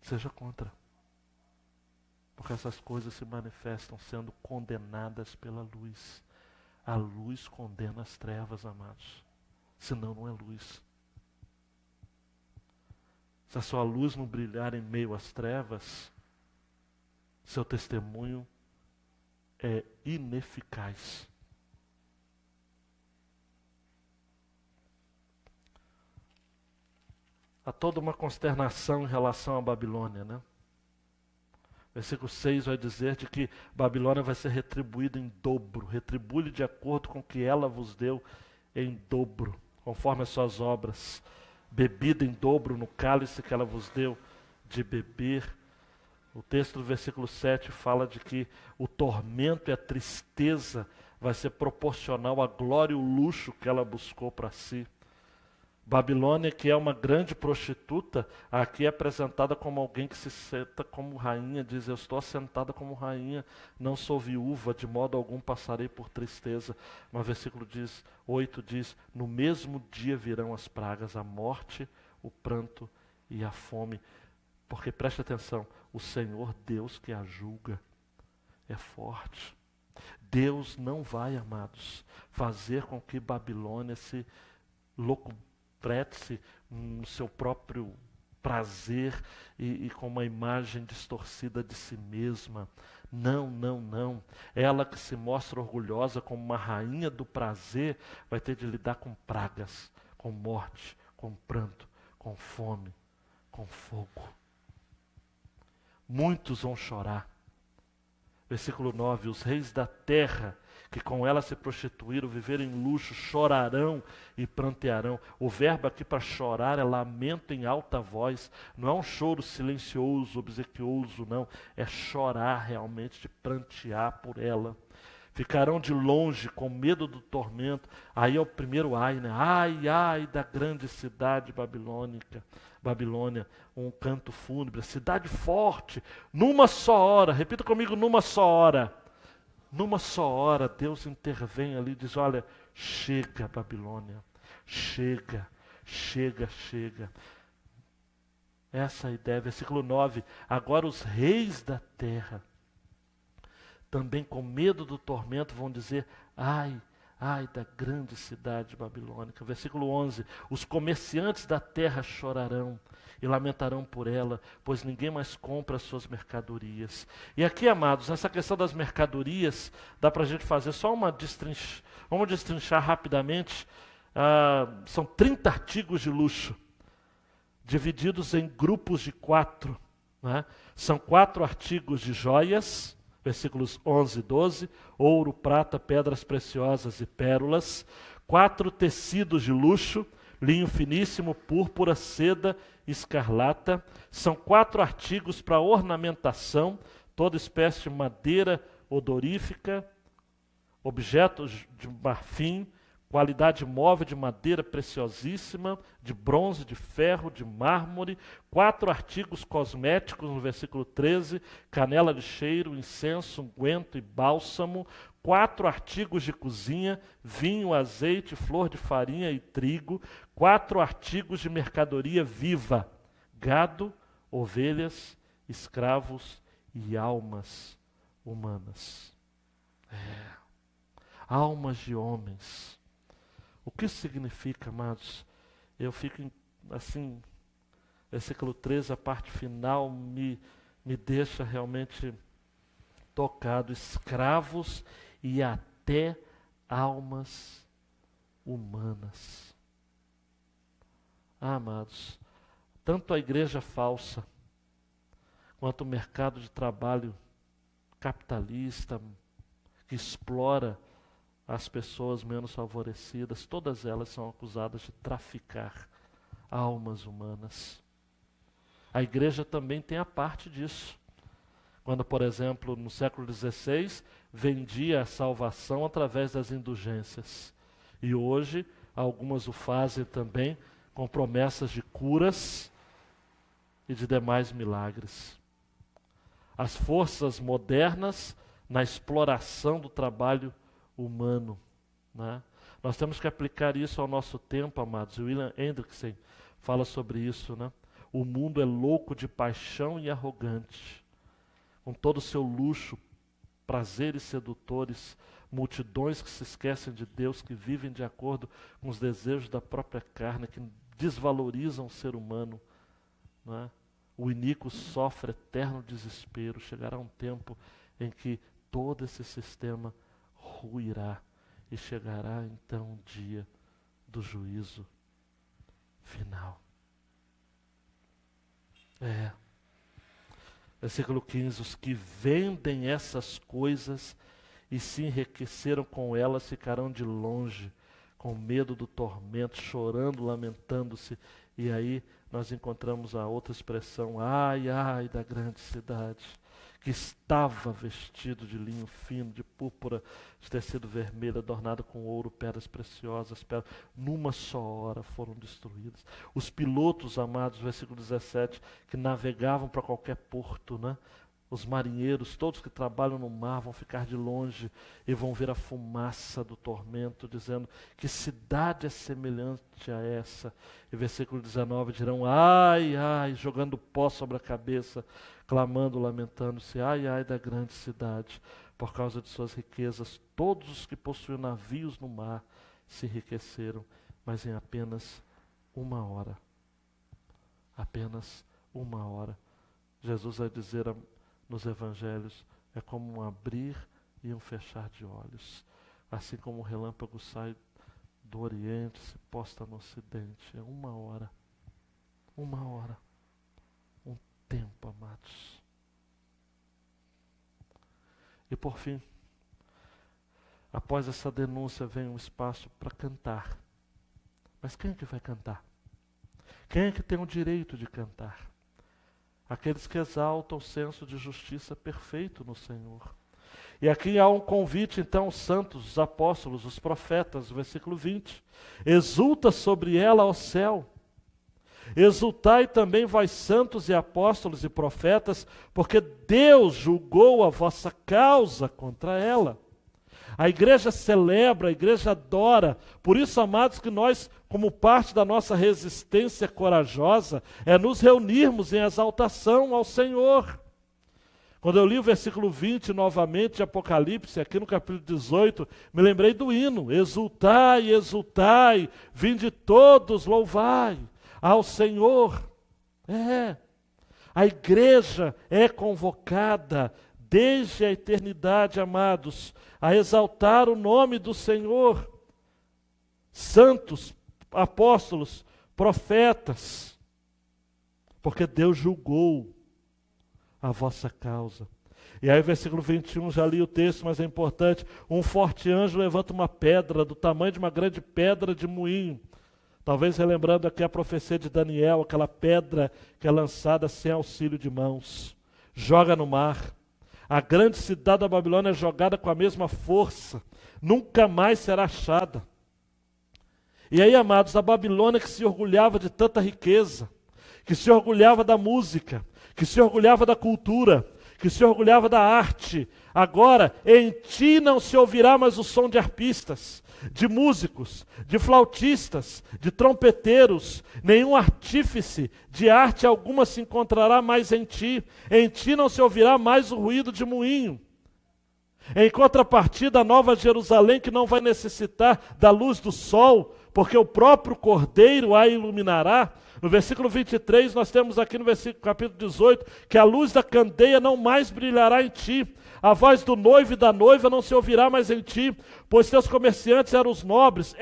Seja contra. Porque essas coisas se manifestam sendo condenadas pela luz. A luz condena as trevas, amados. Senão não é luz. Se a sua luz não brilhar em meio às trevas, seu testemunho é ineficaz. Há toda uma consternação em relação à Babilônia, né? Versículo 6 vai dizer de que Babilônia vai ser retribuída em dobro. Retribui-lhe de acordo com o que ela vos deu em dobro, conforme as suas obras. Bebida em dobro no cálice que ela vos deu de beber. O texto do versículo 7 fala de que o tormento e a tristeza vai ser proporcional à glória e o luxo que ela buscou para si. Babilônia, que é uma grande prostituta, aqui é apresentada como alguém que se senta como rainha, diz: eu estou assentada como rainha, não sou viúva, de modo algum passarei por tristeza. Mas versículo 8 diz: no mesmo dia virão as pragas, a morte, o pranto e a fome. Porque preste atenção, o Senhor Deus que a julga é forte. Deus não vai, amados, fazer com que Babilônia se locubrete no seu próprio prazer e com uma imagem distorcida de si mesma. Não, não, não. Ela que se mostra orgulhosa como uma rainha do prazer, vai ter de lidar com pragas, com morte, com pranto, com fome, com fogo. Muitos vão chorar. Versículo 9, os reis da terra, que com ela se prostituíram, viveram em luxo, chorarão e prantearão. O verbo aqui para chorar é lamento em alta voz. Não é um choro silencioso, obsequioso, não. É chorar realmente, de prantear por ela. Ficarão de longe, com medo do tormento. Aí é o primeiro ai, né? Ai, ai da grande cidade babilônica. Babilônia, um canto fúnebre, cidade forte, numa só hora, repita comigo, numa só hora. Numa só hora, Deus intervém ali e diz: olha, chega Babilônia, chega, chega, chega. Essa é a ideia, versículo 9, agora os reis da terra, também com medo do tormento, vão dizer: ai, Ai da grande cidade babilônica. Versículo 11. Os comerciantes da terra chorarão e lamentarão por ela, pois ninguém mais compra as suas mercadorias. E aqui, amados, essa questão das mercadorias, dá para a gente fazer só vamos destrinchar rapidamente. São 30 artigos de luxo, divididos em grupos de 4. Né? São 4 artigos de joias, versículos 11 e 12, ouro, prata, pedras preciosas e pérolas. 4 tecidos de luxo, linho finíssimo, púrpura, seda, escarlata. São 4 artigos para ornamentação, toda espécie de madeira odorífica, objetos de marfim, qualidade móvel de madeira preciosíssima, de bronze, de ferro, de mármore. 4 artigos cosméticos, no versículo 13, canela de cheiro, incenso, unguento e bálsamo. 4 artigos de cozinha, vinho, azeite, flor de farinha e trigo. 4 artigos de mercadoria viva, gado, ovelhas, escravos e almas humanas. Almas de homens. O que isso significa, amados? Eu fico assim, versículo 13, a parte final me deixa realmente tocado. Escravos e até almas humanas. Amados, tanto a igreja falsa, quanto o mercado de trabalho capitalista, que explora as pessoas menos favorecidas, todas elas são acusadas de traficar almas humanas. A igreja também tem a parte disso. Quando, por exemplo, no século XVI, vendia a salvação através das indulgências. E hoje, algumas o fazem também com promessas de curas e de demais milagres. As forças modernas na exploração do trabalho humano. Né? Nós temos que aplicar isso ao nosso tempo, amados. William Hendrickson fala sobre isso. Né? O mundo é louco de paixão e arrogante, com todo o seu luxo, prazeres sedutores, multidões que se esquecem de Deus, que vivem de acordo com os desejos da própria carne, que desvalorizam o ser humano. Né? O iníquo sofre eterno desespero. Chegará um tempo em que todo esse sistema ruirá e chegará então o dia do juízo final. Versículo 15: os que vendem essas coisas e se enriqueceram com elas ficarão de longe, com medo do tormento, chorando, lamentando-se. E aí nós encontramos a outra expressão: ai, ai da grande cidade, que estava vestido de linho fino, de púrpura, de tecido vermelho, adornado com ouro, pedras preciosas, numa só hora foram destruídas. Os pilotos, amados, versículo 17, que navegavam para qualquer porto, né? Os marinheiros, todos que trabalham no mar, vão ficar de longe e vão ver a fumaça do tormento, dizendo: que cidade é semelhante a essa? E versículo 19 dirão: ai, ai, jogando pó sobre a cabeça, clamando, lamentando-se: ai, ai da grande cidade, por causa de suas riquezas. Todos os que possuíam navios no mar se enriqueceram, mas em apenas 1 hora. Apenas 1 hora. Jesus vai dizer nos evangelhos: é como um abrir e um fechar de olhos. Assim como o relâmpago sai do oriente, se posta no ocidente. É 1 hora. 1 hora. Um tempo, amados. E por fim, após essa denúncia vem um espaço para cantar. Mas quem é que vai cantar? Quem é que tem o direito de cantar? Aqueles que exaltam o senso de justiça perfeito no Senhor. E aqui há um convite, então, aos santos, os apóstolos, os profetas, versículo 20. Exulta sobre ela, ó céu. Exultai também, vós santos e apóstolos e profetas, porque Deus julgou a vossa causa contra ela. A igreja celebra, a igreja adora. Por isso, amados, que nós, como parte da nossa resistência corajosa, é nos reunirmos em exaltação ao Senhor. Quando eu li o versículo 20 novamente de Apocalipse, aqui no capítulo 18, me lembrei do hino: exultai, exultai, vinde todos, louvai ao Senhor. A igreja é convocada desde a eternidade, amados, a exaltar o nome do Senhor. Santos, apóstolos, profetas, porque Deus julgou a vossa causa. E aí, versículo 21, já li o texto, mas é importante. Um forte anjo levanta uma pedra do tamanho de uma grande pedra de moinho. Talvez relembrando aqui a profecia de Daniel, aquela pedra que é lançada sem auxílio de mãos. Joga no mar. A grande cidade da Babilônia é jogada com a mesma força. Nunca mais será achada. E aí, amados, a Babilônia que se orgulhava de tanta riqueza, que se orgulhava da música, que se orgulhava da cultura, que se orgulhava da arte, agora em ti não se ouvirá mais o som de arpistas, de músicos, de flautistas, de trompeteiros, nenhum artífice de arte alguma se encontrará mais em ti não se ouvirá mais o ruído de moinho. Em contrapartida, a Nova Jerusalém, que não vai necessitar da luz do sol, porque o próprio Cordeiro a iluminará. No versículo 23, nós temos aqui no capítulo 18, que a luz da candeia não mais brilhará em ti, a voz do noivo e da noiva não se ouvirá mais em ti, pois teus comerciantes eram os nobres,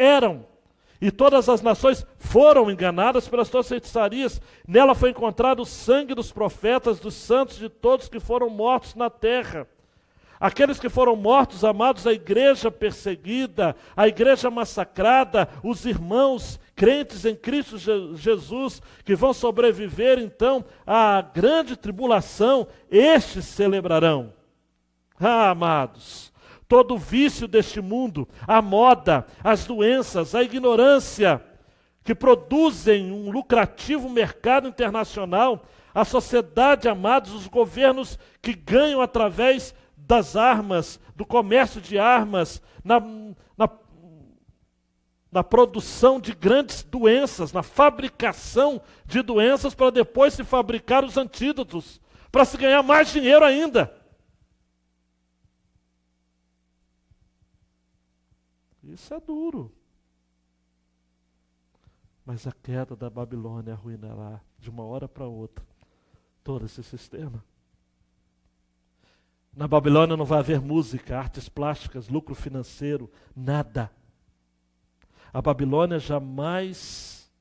e todas as nações foram enganadas pelas tuas feitiçarias. Nela foi encontrado o sangue dos profetas, dos santos, de todos que foram mortos na terra. Aqueles que foram mortos, amados, a igreja perseguida, a igreja massacrada, os irmãos crentes em Cristo Jesus, que vão sobreviver então à grande tribulação, estes celebrarão. Amados, todo o vício deste mundo, a moda, as doenças, a ignorância, que produzem um lucrativo mercado internacional, a sociedade, amados, os governos que ganham através das armas, do comércio de armas, na produção de grandes doenças, na fabricação de doenças para depois se fabricar os antídotos, para se ganhar mais dinheiro ainda. Isso é duro. Mas a queda da Babilônia arruinará de uma hora para outra todo esse sistema. Na Babilônia não vai haver música, artes plásticas, lucro financeiro, nada. A Babilônia jamais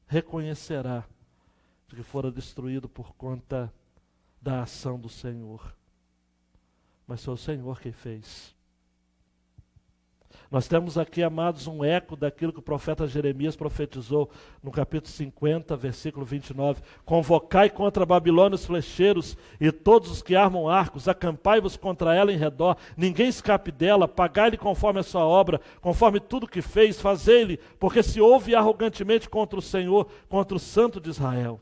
reconhecerá de que fora destruído por conta da ação do Senhor. Mas foi o Senhor quem fez. Nós temos aqui, amados, um eco daquilo que o profeta Jeremias profetizou no capítulo 50, versículo 29. Convocai contra a Babilônia os flecheiros e todos os que armam arcos, acampai-vos contra ela em redor, ninguém escape dela, pagai-lhe conforme a sua obra, conforme tudo que fez, fazei-lhe, porque se ouve arrogantemente contra o Senhor, contra o Santo de Israel.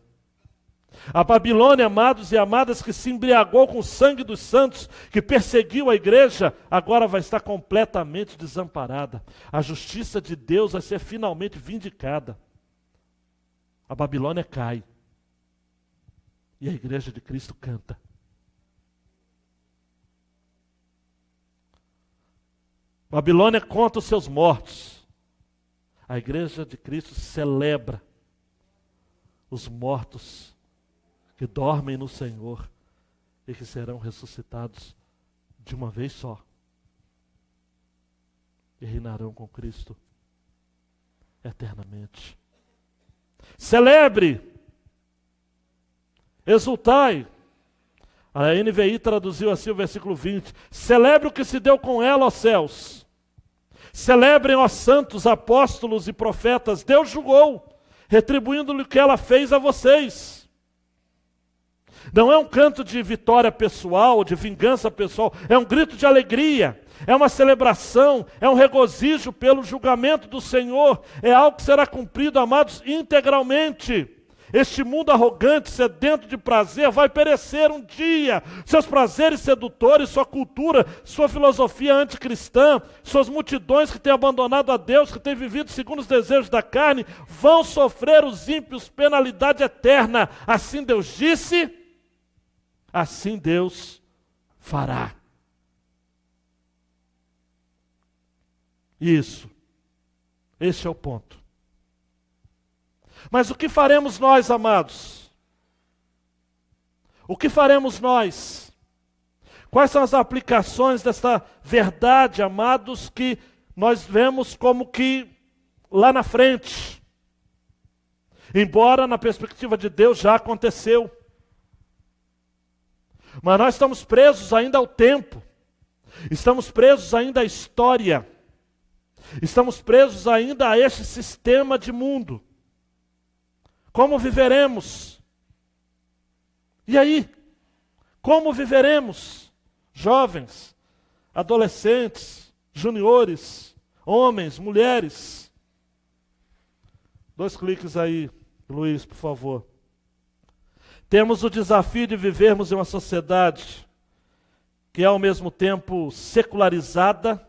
A Babilônia, amados e amadas, que se embriagou com o sangue dos santos, que perseguiu a igreja, agora vai estar completamente desamparada. A justiça de Deus vai ser finalmente vindicada. A Babilônia cai. E a igreja de Cristo canta. Babilônia conta os seus mortos. A igreja de Cristo celebra os mortos que dormem no Senhor e que serão ressuscitados de uma vez só e reinarão com Cristo eternamente. Celebre, exultai. A NVI traduziu assim o versículo 20: celebre o que se deu com ela, ó céus. Celebrem, ó santos, apóstolos e profetas. Deus julgou, retribuindo-lhe o que ela fez a vocês. Não é um canto de vitória pessoal, de vingança pessoal, é um grito de alegria, é uma celebração, é um regozijo pelo julgamento do Senhor, é algo que será cumprido, amados, integralmente. Este mundo arrogante, sedento de prazer, vai perecer um dia. Seus prazeres sedutores, sua cultura, sua filosofia anticristã, suas multidões que têm abandonado a Deus, que têm vivido segundo os desejos da carne, vão sofrer os ímpios penalidade eterna. Assim Deus disse, assim Deus fará. Isso. Esse é o ponto. Mas o que faremos nós, amados? O que faremos nós? Quais são as aplicações desta verdade, amados, que nós vemos como que lá na frente? Embora na perspectiva de Deus já aconteceu. Mas nós estamos presos ainda ao tempo. Estamos presos ainda à história. Estamos presos ainda a este sistema de mundo. Como viveremos? E aí? Como viveremos? Jovens, adolescentes, juniores, homens, mulheres. 2 cliques aí, Luiz, por favor. Temos o desafio de vivermos em uma sociedade que é ao mesmo tempo secularizada,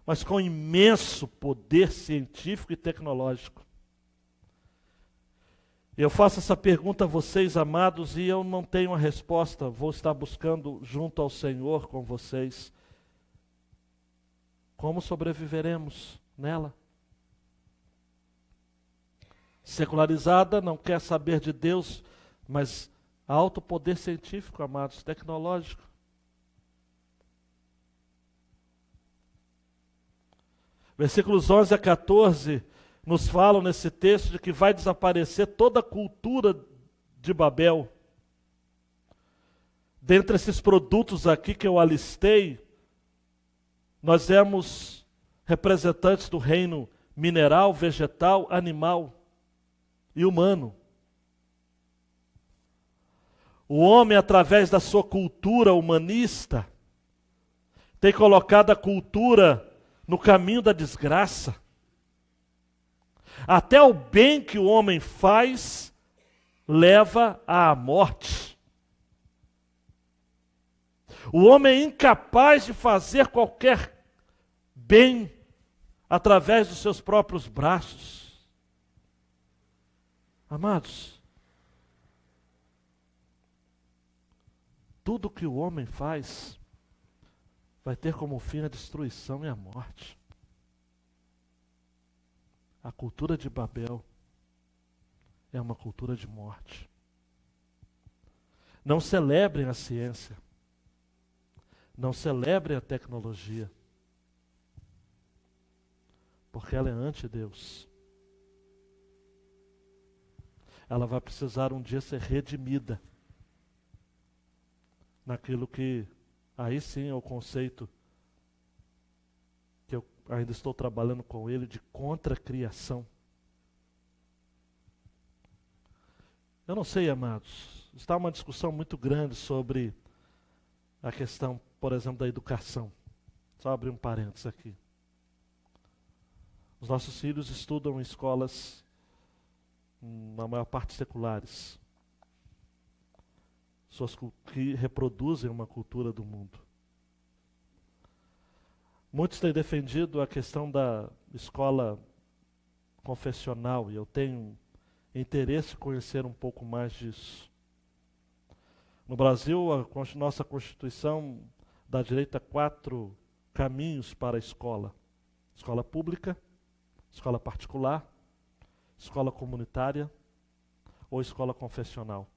mas com imenso poder científico e tecnológico. Eu faço essa pergunta a vocês, amados, e eu não tenho a resposta. Vou estar buscando junto ao Senhor com vocês. Como sobreviveremos nela? Secularizada, não quer saber de Deus, mas alto poder científico, amados, tecnológico. Versículos 11 a 14 nos falam nesse texto de que vai desaparecer toda a cultura de Babel. Dentre esses produtos aqui que eu alistei, nós vemos representantes do reino mineral, vegetal, animal e humano. O homem, através da sua cultura humanista, tem colocado a cultura no caminho da desgraça. Até o bem que o homem faz leva à morte. O homem é incapaz de fazer qualquer bem através dos seus próprios braços. Amados, tudo que o homem faz vai ter como fim a destruição e a morte. A cultura de Babel é uma cultura de morte. Não celebrem a ciência. Não celebrem a tecnologia. Porque ela é anti-Deus. Ela vai precisar um dia ser redimida. Naquilo que, aí sim é o conceito que eu ainda estou trabalhando com ele, de contra-criação. Eu não sei, amados, está uma discussão muito grande sobre a questão, por exemplo, da educação. Só abrir um parênteses aqui. Os nossos filhos estudam em escolas, na maior parte seculares, que reproduzem uma cultura do mundo. Muitos têm defendido a questão da escola confessional, e eu tenho interesse em conhecer um pouco mais disso. No Brasil, a nossa Constituição dá direito a 4 caminhos para a escola. Escola pública, escola particular, escola comunitária ou escola confessional.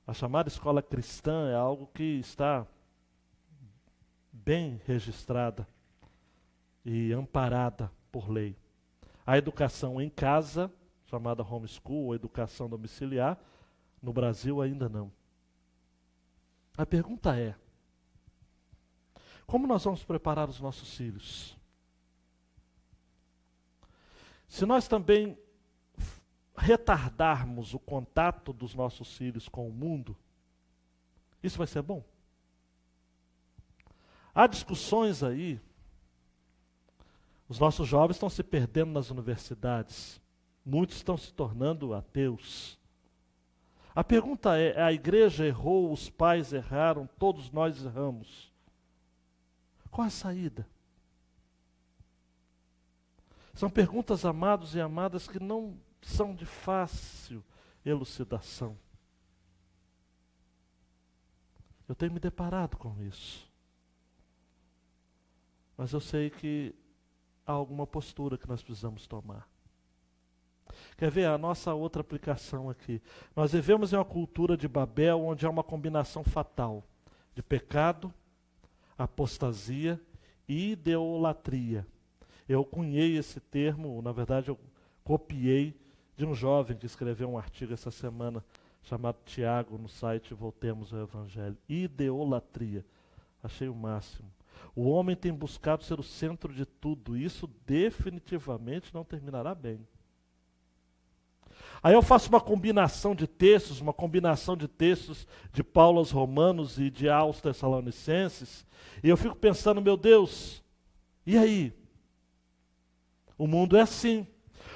A chamada escola cristã é algo que está bem registrada e amparada por lei. A educação em casa, chamada homeschool ou educação domiciliar, no Brasil ainda não. A pergunta é: como nós vamos preparar os nossos filhos? Se nós também retardarmos o contato dos nossos filhos com o mundo, isso vai ser bom? Há discussões aí. Os nossos jovens estão se perdendo nas universidades. Muitos estão se tornando ateus. A pergunta é: a igreja errou, os pais erraram, todos nós erramos. Qual a saída? São perguntas, amados e amadas, que não são de fácil elucidação. Eu tenho me deparado com isso. Mas eu sei que há alguma postura que nós precisamos tomar. Quer ver a nossa outra aplicação aqui? Nós vivemos em uma cultura de Babel onde há uma combinação fatal de pecado, apostasia e idolatria. Eu cunhei esse termo, na verdade eu copiei de um jovem que escreveu um artigo essa semana chamado Tiago no site Voltemos ao Evangelho. Idolatria. Achei o máximo. O homem tem buscado ser o centro de tudo. Isso definitivamente não terminará bem. Aí eu faço uma combinação de textos de Paulo aos Romanos e de aos Tessalonicenses, e eu fico pensando, meu Deus, e aí? O mundo é assim.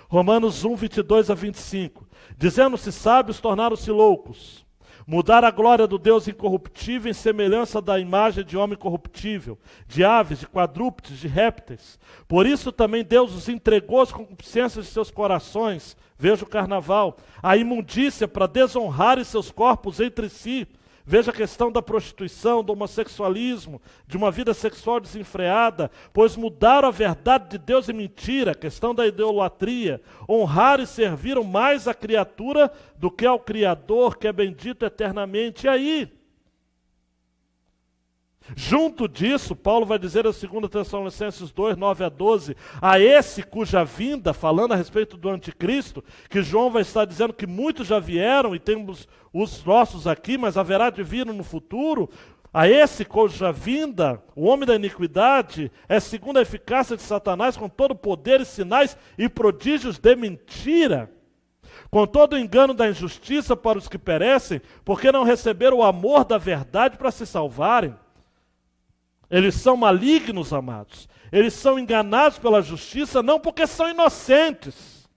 Romanos 1, 22 a 25. Dizendo-se sábios, tornaram-se loucos. Mudaram a glória do Deus incorruptível em semelhança da imagem de homem corruptível, de aves, de quadrúpedes, de répteis. Por isso também Deus os entregou às concupiscências de seus corações, veja o carnaval, a imundícia para desonrarem seus corpos entre si. Veja a questão da prostituição, do homossexualismo, de uma vida sexual desenfreada, pois mudaram a verdade de Deus em mentira, a questão da idolatria, honraram e serviram mais a criatura do que ao Criador, que é bendito eternamente. E aí? Junto disso, Paulo vai dizer a 2 Tessalonicenses 2, 9 a 12, a esse cuja vinda, falando a respeito do anticristo, que João vai estar dizendo que muitos já vieram e temos os nossos aqui, mas haverá de vir no futuro, a esse cuja vinda, o homem da iniquidade, é segundo a eficácia de Satanás, com todo poder e sinais e prodígios de mentira, com todo o engano da injustiça para os que perecem, porque não receberam o amor da verdade para se salvarem. Eles são malignos, amados. Eles são enganados pela justiça, não porque são inocentes.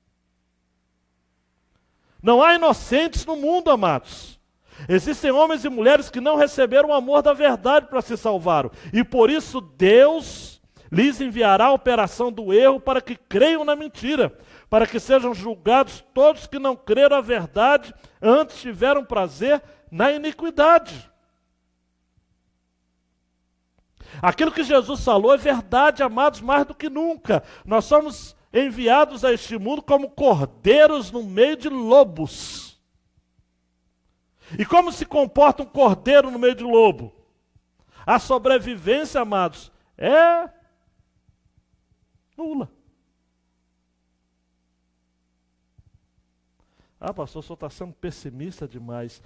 Não há inocentes no mundo, amados. Existem homens e mulheres que não receberam o amor da verdade para se salvar. E por isso Deus lhes enviará a operação do erro para que creiam na mentira, para que sejam julgados todos que não creram a verdade, antes tiveram prazer na iniquidade. Aquilo que Jesus falou é verdade, amados, mais do que nunca. Nós somos enviados a este mundo como cordeiros no meio de lobos. E como se comporta um cordeiro no meio de lobo? A sobrevivência, amados, é nula. Ah, pastor, o senhor está sendo pessimista demais.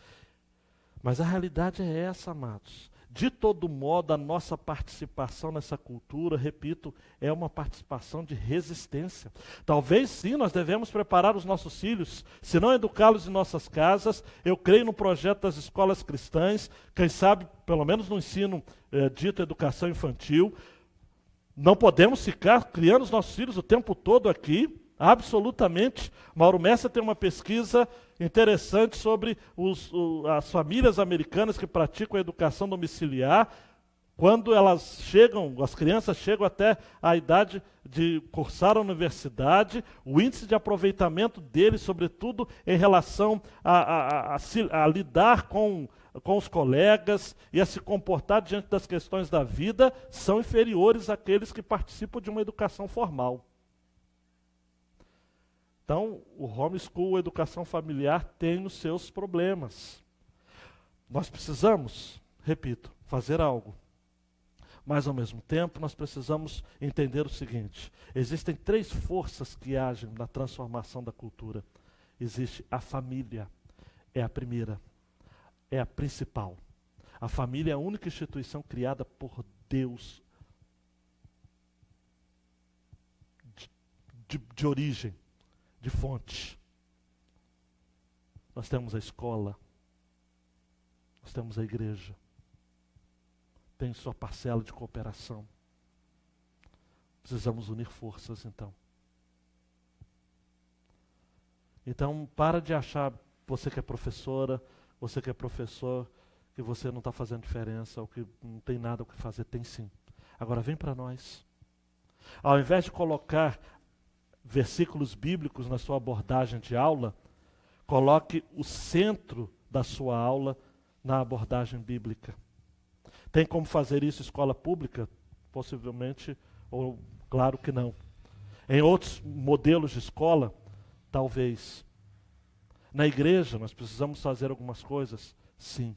Mas a realidade é essa, amados. De todo modo, a nossa participação nessa cultura, repito, é uma participação de resistência. Talvez sim, nós devemos preparar os nossos filhos, se não educá-los em nossas casas. Eu creio no projeto das escolas cristãs, quem sabe, pelo menos no ensino dito educação infantil. Não podemos ficar criando os nossos filhos o tempo todo aqui, absolutamente. Mauro Messa tem uma pesquisa interessante sobre as famílias americanas que praticam a educação domiciliar. Quando elas chegam, as crianças chegam até a idade de cursar a universidade, o índice de aproveitamento deles, sobretudo em relação a lidar com os colegas e a se comportar diante das questões da vida, são inferiores àqueles que participam de uma educação formal. Então, o homeschool, a educação familiar, tem os seus problemas. Nós precisamos, repito, fazer algo. Mas, ao mesmo tempo, nós precisamos entender o seguinte: existem 3 forças que agem na transformação da cultura. Existe a família, é a primeira, é a principal. A família é a única instituição criada por Deus de origem, de fonte. Nós temos a escola, nós temos a igreja, tem sua parcela de cooperação. Precisamos unir forças, então. Então, para de achar, você que é professora, você que é professor, que você não está fazendo diferença, ou que não tem nada o que fazer. Tem sim. Agora vem para nós. Ao invés de colocar versículos bíblicos na sua abordagem de aula, coloque o centro da sua aula na abordagem bíblica. Tem como fazer isso em escola pública? Possivelmente, ou claro que não. Em outros modelos de escola, talvez. Na igreja, nós precisamos fazer algumas coisas? Sim.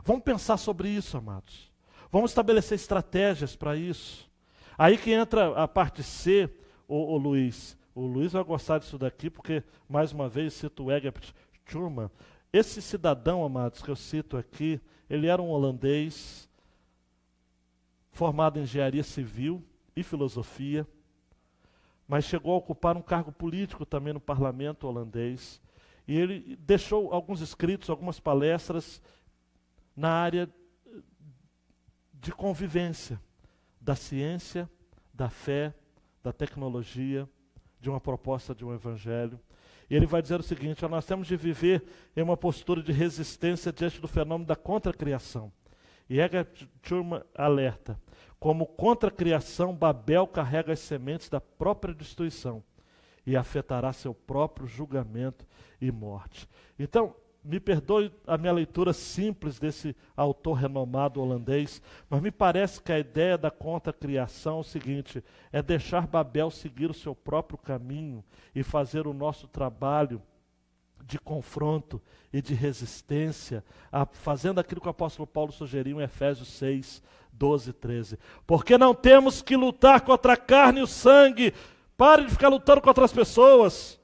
Vamos pensar sobre isso, amados. Vamos estabelecer estratégias para isso. Aí que entra a parte C, o Luiz. O Luiz vai gostar disso daqui, porque, mais uma vez, cito o Egbert Schuurman. Esse cidadão, amados, que eu cito aqui, ele era um holandês, formado em engenharia civil e filosofia, mas chegou a ocupar um cargo político também no parlamento holandês. E ele deixou alguns escritos, algumas palestras na área de convivência, da ciência, da fé, da tecnologia, de uma proposta de um evangelho. E ele vai dizer o seguinte: nós temos de viver em uma postura de resistência diante do fenômeno da contracriação. E Egbert Schuurman alerta: como contracriação, Babel carrega as sementes da própria destruição e afetará seu próprio julgamento e morte. Então, me perdoe a minha leitura simples desse autor renomado holandês, mas me parece que a ideia da contracriação é o seguinte: é deixar Babel seguir o seu próprio caminho e fazer o nosso trabalho de confronto e de resistência, fazendo aquilo que o apóstolo Paulo sugeriu em Efésios 6, 12 e 13. Porque não temos que lutar contra a carne e o sangue. Pare de ficar lutando contra as pessoas.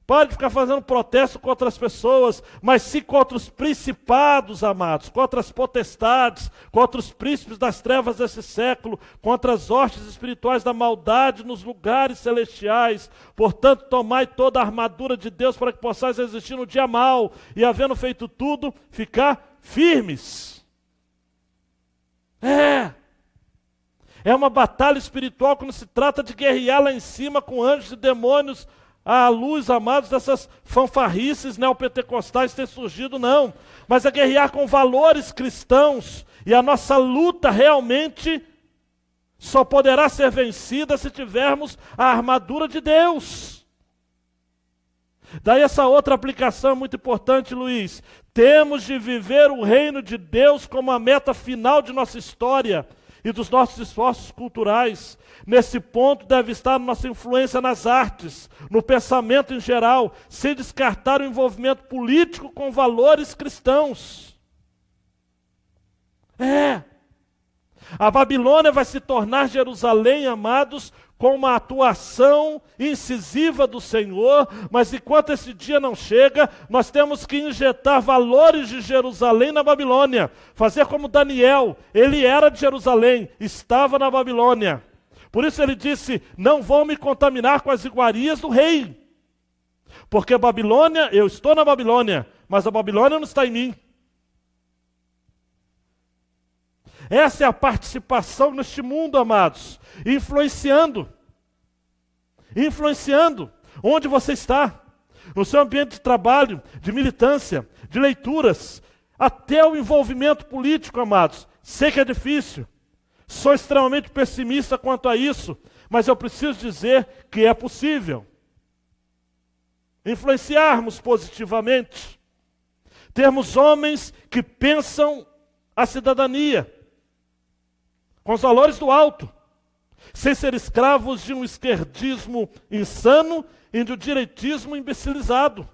Pare de ficar fazendo protesto contra as pessoas, mas sim contra os principados, amados, contra as potestades, contra os príncipes das trevas desse século, contra as hostes espirituais da maldade nos lugares celestiais. Portanto, tomai toda a armadura de Deus para que possais resistir no dia mau e, havendo feito tudo, ficar firmes. É uma batalha espiritual quando se trata de guerrear lá em cima com anjos e demônios, à luz, amados, dessas fanfarrices neopentecostais que têm surgido, não. Mas é guerrear com valores cristãos. E a nossa luta realmente só poderá ser vencida se tivermos a armadura de Deus. Daí essa outra aplicação é muito importante, Luiz. Temos de viver o reino de Deus como a meta final de nossa história e dos nossos esforços culturais. Nesse ponto deve estar nossa influência nas artes, no pensamento em geral, sem descartar o envolvimento político com valores cristãos. A Babilônia vai se tornar Jerusalém, amados, com uma atuação incisiva do Senhor, mas enquanto esse dia não chega, nós temos que injetar valores de Jerusalém na Babilônia, fazer como Daniel, ele era de Jerusalém, estava na Babilônia. Por isso ele disse: não vou me contaminar com as iguarias do rei, porque a Babilônia, eu estou na Babilônia, mas a Babilônia não está em mim. Essa é a participação neste mundo, amados, influenciando onde você está, no seu ambiente de trabalho, de militância, de leituras, até o envolvimento político, amados. Sei que é difícil, sou extremamente pessimista quanto a isso, mas eu preciso dizer que é possível influenciarmos positivamente, termos homens que pensam a cidadania com os valores do alto, sem ser escravos de um esquerdismo insano e de um direitismo imbecilizado.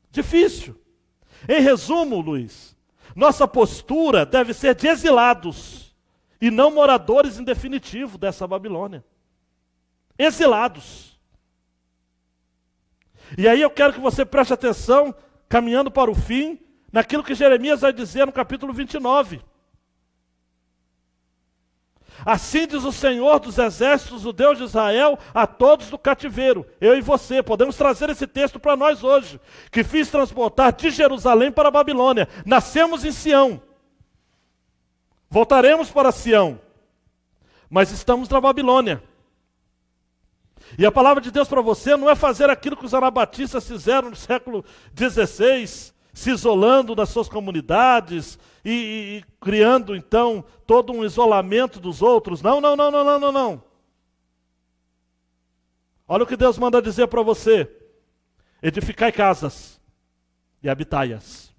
Difícil. Em resumo, Luiz, nossa postura deve ser de exilados e não moradores em definitivo dessa Babilônia. Exilados. E aí eu quero que você preste atenção, caminhando para o fim, naquilo que Jeremias vai dizer no capítulo 29. Assim diz o Senhor dos Exércitos, o Deus de Israel, a todos do cativeiro, eu e você, podemos trazer esse texto para nós hoje, que fiz transportar de Jerusalém para a Babilônia. Nascemos em Sião, voltaremos para Sião, mas estamos na Babilônia. E a palavra de Deus para você não é fazer aquilo que os anabatistas fizeram no século XVI, se isolando das suas comunidades e criando, então, todo um isolamento dos outros. Não. Olha o que Deus manda dizer para você: edificai casas e habitai-as.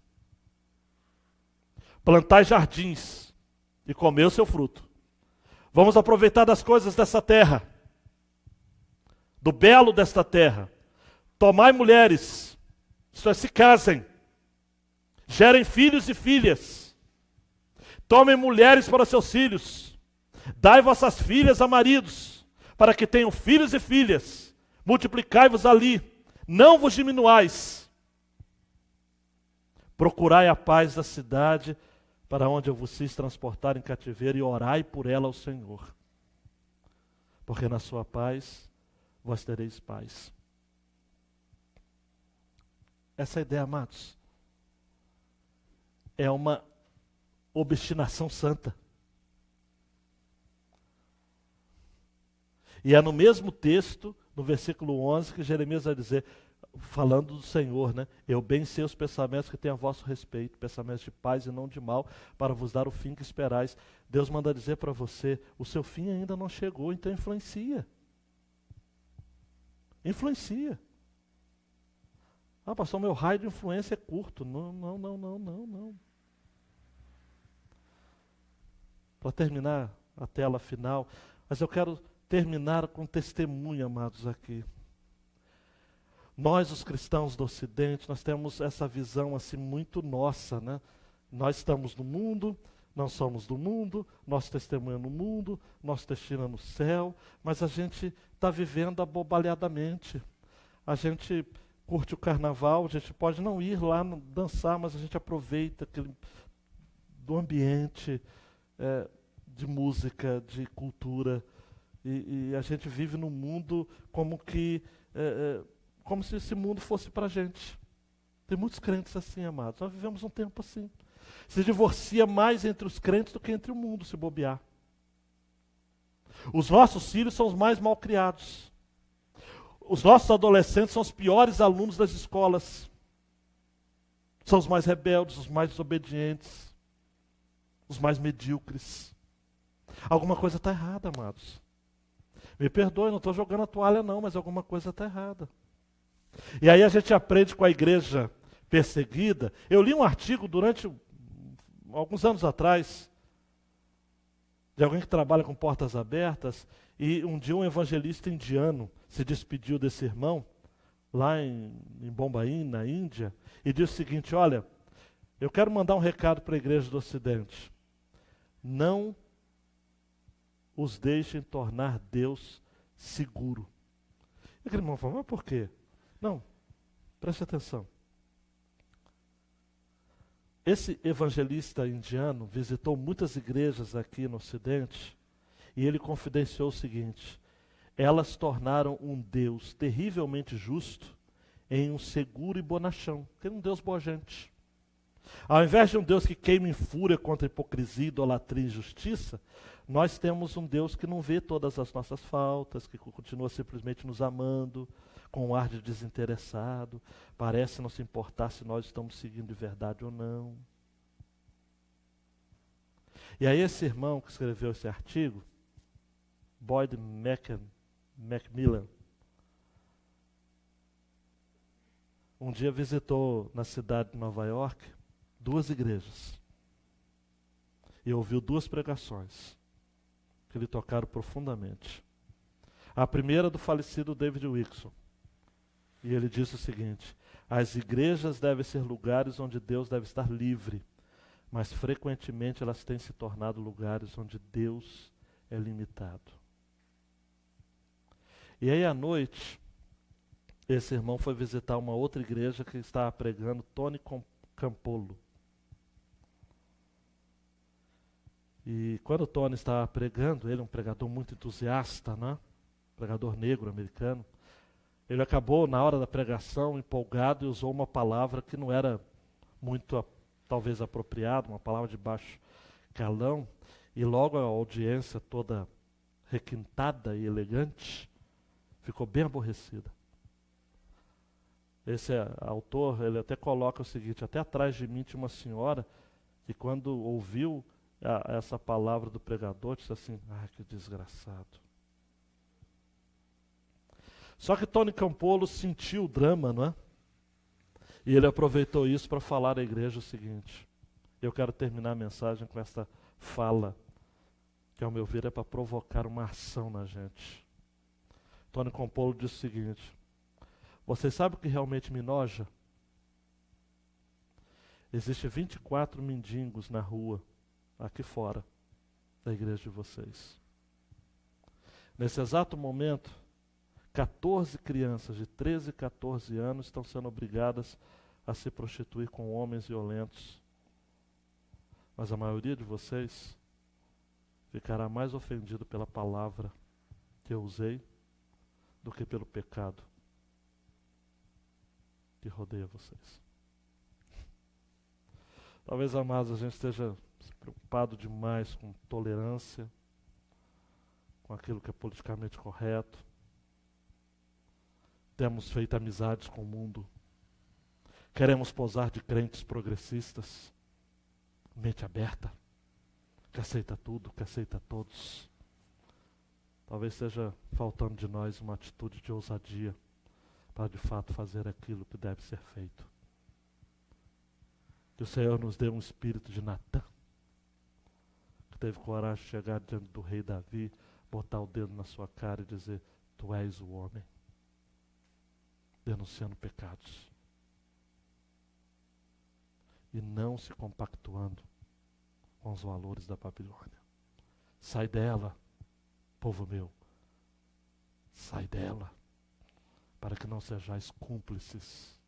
plantai jardins e comer o seu fruto. Vamos aproveitar das coisas dessa terra, do belo desta terra. Tomai mulheres, isto é, se casem, gerem filhos e filhas. Tomem mulheres para seus filhos. Dai vossas filhas a maridos, para que tenham filhos e filhas. Multiplicai-vos ali, não vos diminuais. Procurai a paz da cidade, para onde eu vos fiz transportar em cativeiro, e orai por ela ao Senhor. Porque na sua paz vós tereis paz. Essa ideia, amados, é uma obstinação santa. E é no mesmo texto, no versículo 11, que Jeremias vai dizer, falando do Senhor, né? Eu bem sei os pensamentos que tenho a vosso respeito, pensamentos de paz e não de mal, para vos dar o fim que esperais. Deus manda dizer para você, o seu fim ainda não chegou, então influencia. Influencia. Ah, pastor, meu raio de influência é curto. Não. Para terminar a tela final, mas eu quero terminar com testemunho, amados, aqui. Nós, os cristãos do Ocidente, nós temos essa visão assim muito nossa, né? Nós estamos no mundo, não somos do mundo, nosso testemunho é no mundo, nosso destino é no céu, mas a gente está vivendo abobalhadamente. A gente curte o carnaval, a gente pode não ir lá dançar, mas a gente aproveita aquele, do ambiente, de música, de cultura, e a gente vive no mundo como que... como se esse mundo fosse para a gente. Tem muitos crentes assim, amados. Nós vivemos um tempo assim. Se divorcia mais entre os crentes do que entre o mundo, se bobear. Os nossos filhos são os mais mal criados. Os nossos adolescentes são os piores alunos das escolas. São os mais rebeldes, os mais desobedientes, os mais medíocres. Alguma coisa está errada, amados. Me perdoe, não estou jogando a toalha não, mas alguma coisa está errada. E aí a gente aprende com a igreja perseguida. Eu li um artigo durante alguns anos atrás, de alguém que trabalha com portas abertas, e um dia um evangelista indiano se despediu desse irmão, lá em Bombaim, na Índia, e disse o seguinte, olha, eu quero mandar um recado para a igreja do Ocidente. Não os deixem tornar Deus seguro. E aquele irmão falou, mas por quê? Não, preste atenção. Esse evangelista indiano visitou muitas igrejas aqui no Ocidente e ele confidenciou o seguinte, elas tornaram um Deus terrivelmente justo em um seguro e bonachão, que é um Deus boa gente. Ao invés de um Deus que queima em fúria contra a hipocrisia, idolatria e injustiça, nós temos um Deus que não vê todas as nossas faltas, que continua simplesmente nos amando, com um ar de desinteressado, parece não se importar se nós estamos seguindo de verdade ou não. E aí esse irmão que escreveu esse artigo, Boyd Macmillan, um dia visitou na cidade de Nova York 2 igrejas e ouviu 2 pregações que lhe tocaram profundamente. A primeira do falecido David Wilkerson. E ele disse o seguinte, as igrejas devem ser lugares onde Deus deve estar livre, mas frequentemente elas têm se tornado lugares onde Deus é limitado. E aí à noite, esse irmão foi visitar uma outra igreja que estava pregando Tony Campolo. E quando o Tony estava pregando, ele é um pregador muito entusiasta, né? Pregador negro americano, ele acabou na hora da pregação empolgado e usou uma palavra que não era muito talvez apropriada, uma palavra de baixo calão, e logo a audiência toda requintada e elegante ficou bem aborrecida. Esse autor, ele até coloca o seguinte, até atrás de mim tinha uma senhora que quando ouviu essa palavra do pregador, disse assim, que desgraçado. Só que Tony Campolo sentiu o drama, não é? E ele aproveitou isso para falar à igreja o seguinte, Eu quero terminar a mensagem com esta fala, que ao meu ver é para provocar uma ação na gente. Tony Campolo disse o seguinte: vocês sabem o que realmente me enoja? Existem 24 mendigos na rua, aqui fora da igreja de vocês. Nesse exato momento, 14 crianças de 13 e 14 anos estão sendo obrigadas a se prostituir com homens violentos. Mas a maioria de vocês ficará mais ofendido pela palavra que eu usei do que pelo pecado que rodeia vocês. Talvez, amados, a gente esteja preocupado demais com tolerância, com aquilo que é politicamente correto. Temos feito amizades com o mundo. Queremos posar de crentes progressistas, mente aberta, que aceita tudo, que aceita todos. Talvez esteja faltando de nós uma atitude de ousadia para de fato fazer aquilo que deve ser feito. Que o Senhor nos dê um espírito de Natã, que teve coragem de chegar diante do rei Davi, botar o dedo na sua cara e dizer: tu és o homem, denunciando pecados. E não se compactuando com os valores da Babilônia. Sai dela, povo meu. Sai dela, para que não sejais cúmplices.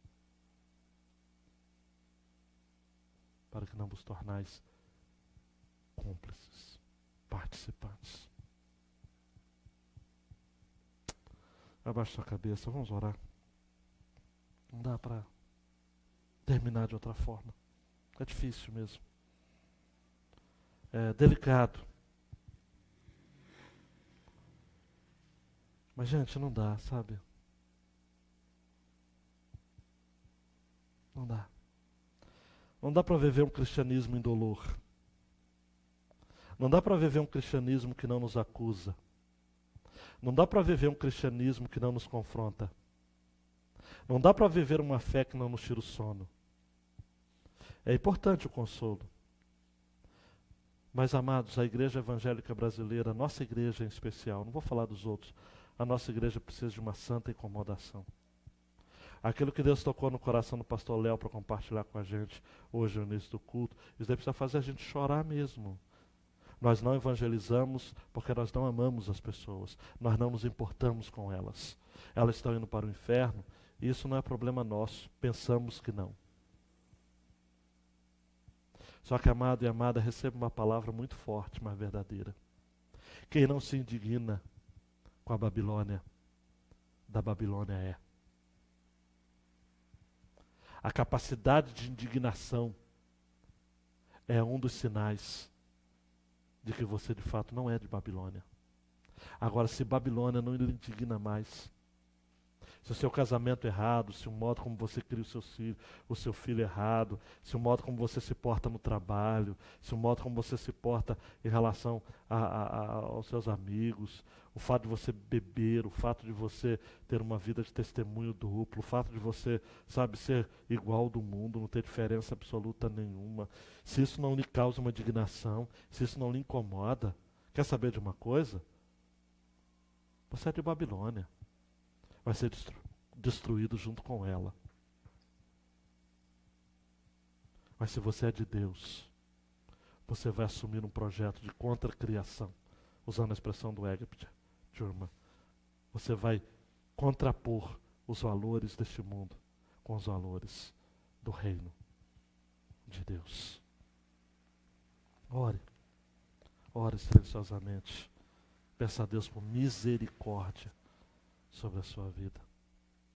Para que não vos tornais cúmplices, participantes. Abaixa sua cabeça, vamos orar. Não dá para terminar de outra forma. É difícil mesmo. É delicado. Mas, gente, não dá, sabe? Não dá. Não dá para viver um cristianismo indolor. Não dá para viver um cristianismo que não nos acusa. Não dá para viver um cristianismo que não nos confronta. Não dá para viver uma fé que não nos tira o sono. É importante o consolo. Mas, amados, a igreja evangélica brasileira, a nossa igreja em especial, não vou falar dos outros, a nossa igreja precisa de uma santa incomodação. Aquilo que Deus tocou no coração do pastor Léo para compartilhar com a gente hoje no início do culto, isso daí precisa fazer a gente chorar mesmo. Nós não evangelizamos porque nós não amamos as pessoas. Nós não nos importamos com elas. Elas estão indo para o inferno e isso não é problema nosso. Pensamos que não. Só que, amado e amada, receba uma palavra muito forte, mas verdadeira. Quem não se indigna com a Babilônia, da Babilônia é. A capacidade de indignação é um dos sinais de que você de fato não é de Babilônia. Agora, se Babilônia não lhe indigna mais, se o seu casamento é errado, se o modo como você cria o seu filho é errado, se o modo como você se porta no trabalho, se o modo como você se porta em relação aos seus amigos, o fato de você beber, o fato de você ter uma vida de testemunho duplo, o fato de você, sabe, ser igual do mundo, não ter diferença absoluta nenhuma, se isso não lhe causa uma indignação, se isso não lhe incomoda, quer saber de uma coisa? Você é de Babilônia. Vai ser destruído junto com ela. Mas se você é de Deus, você vai assumir um projeto de contracriação, usando a expressão do Egbert Turma. Você vai contrapor os valores deste mundo com os valores do reino de Deus. Ore. Ore silenciosamente. Peça a Deus por misericórdia sobre a sua vida.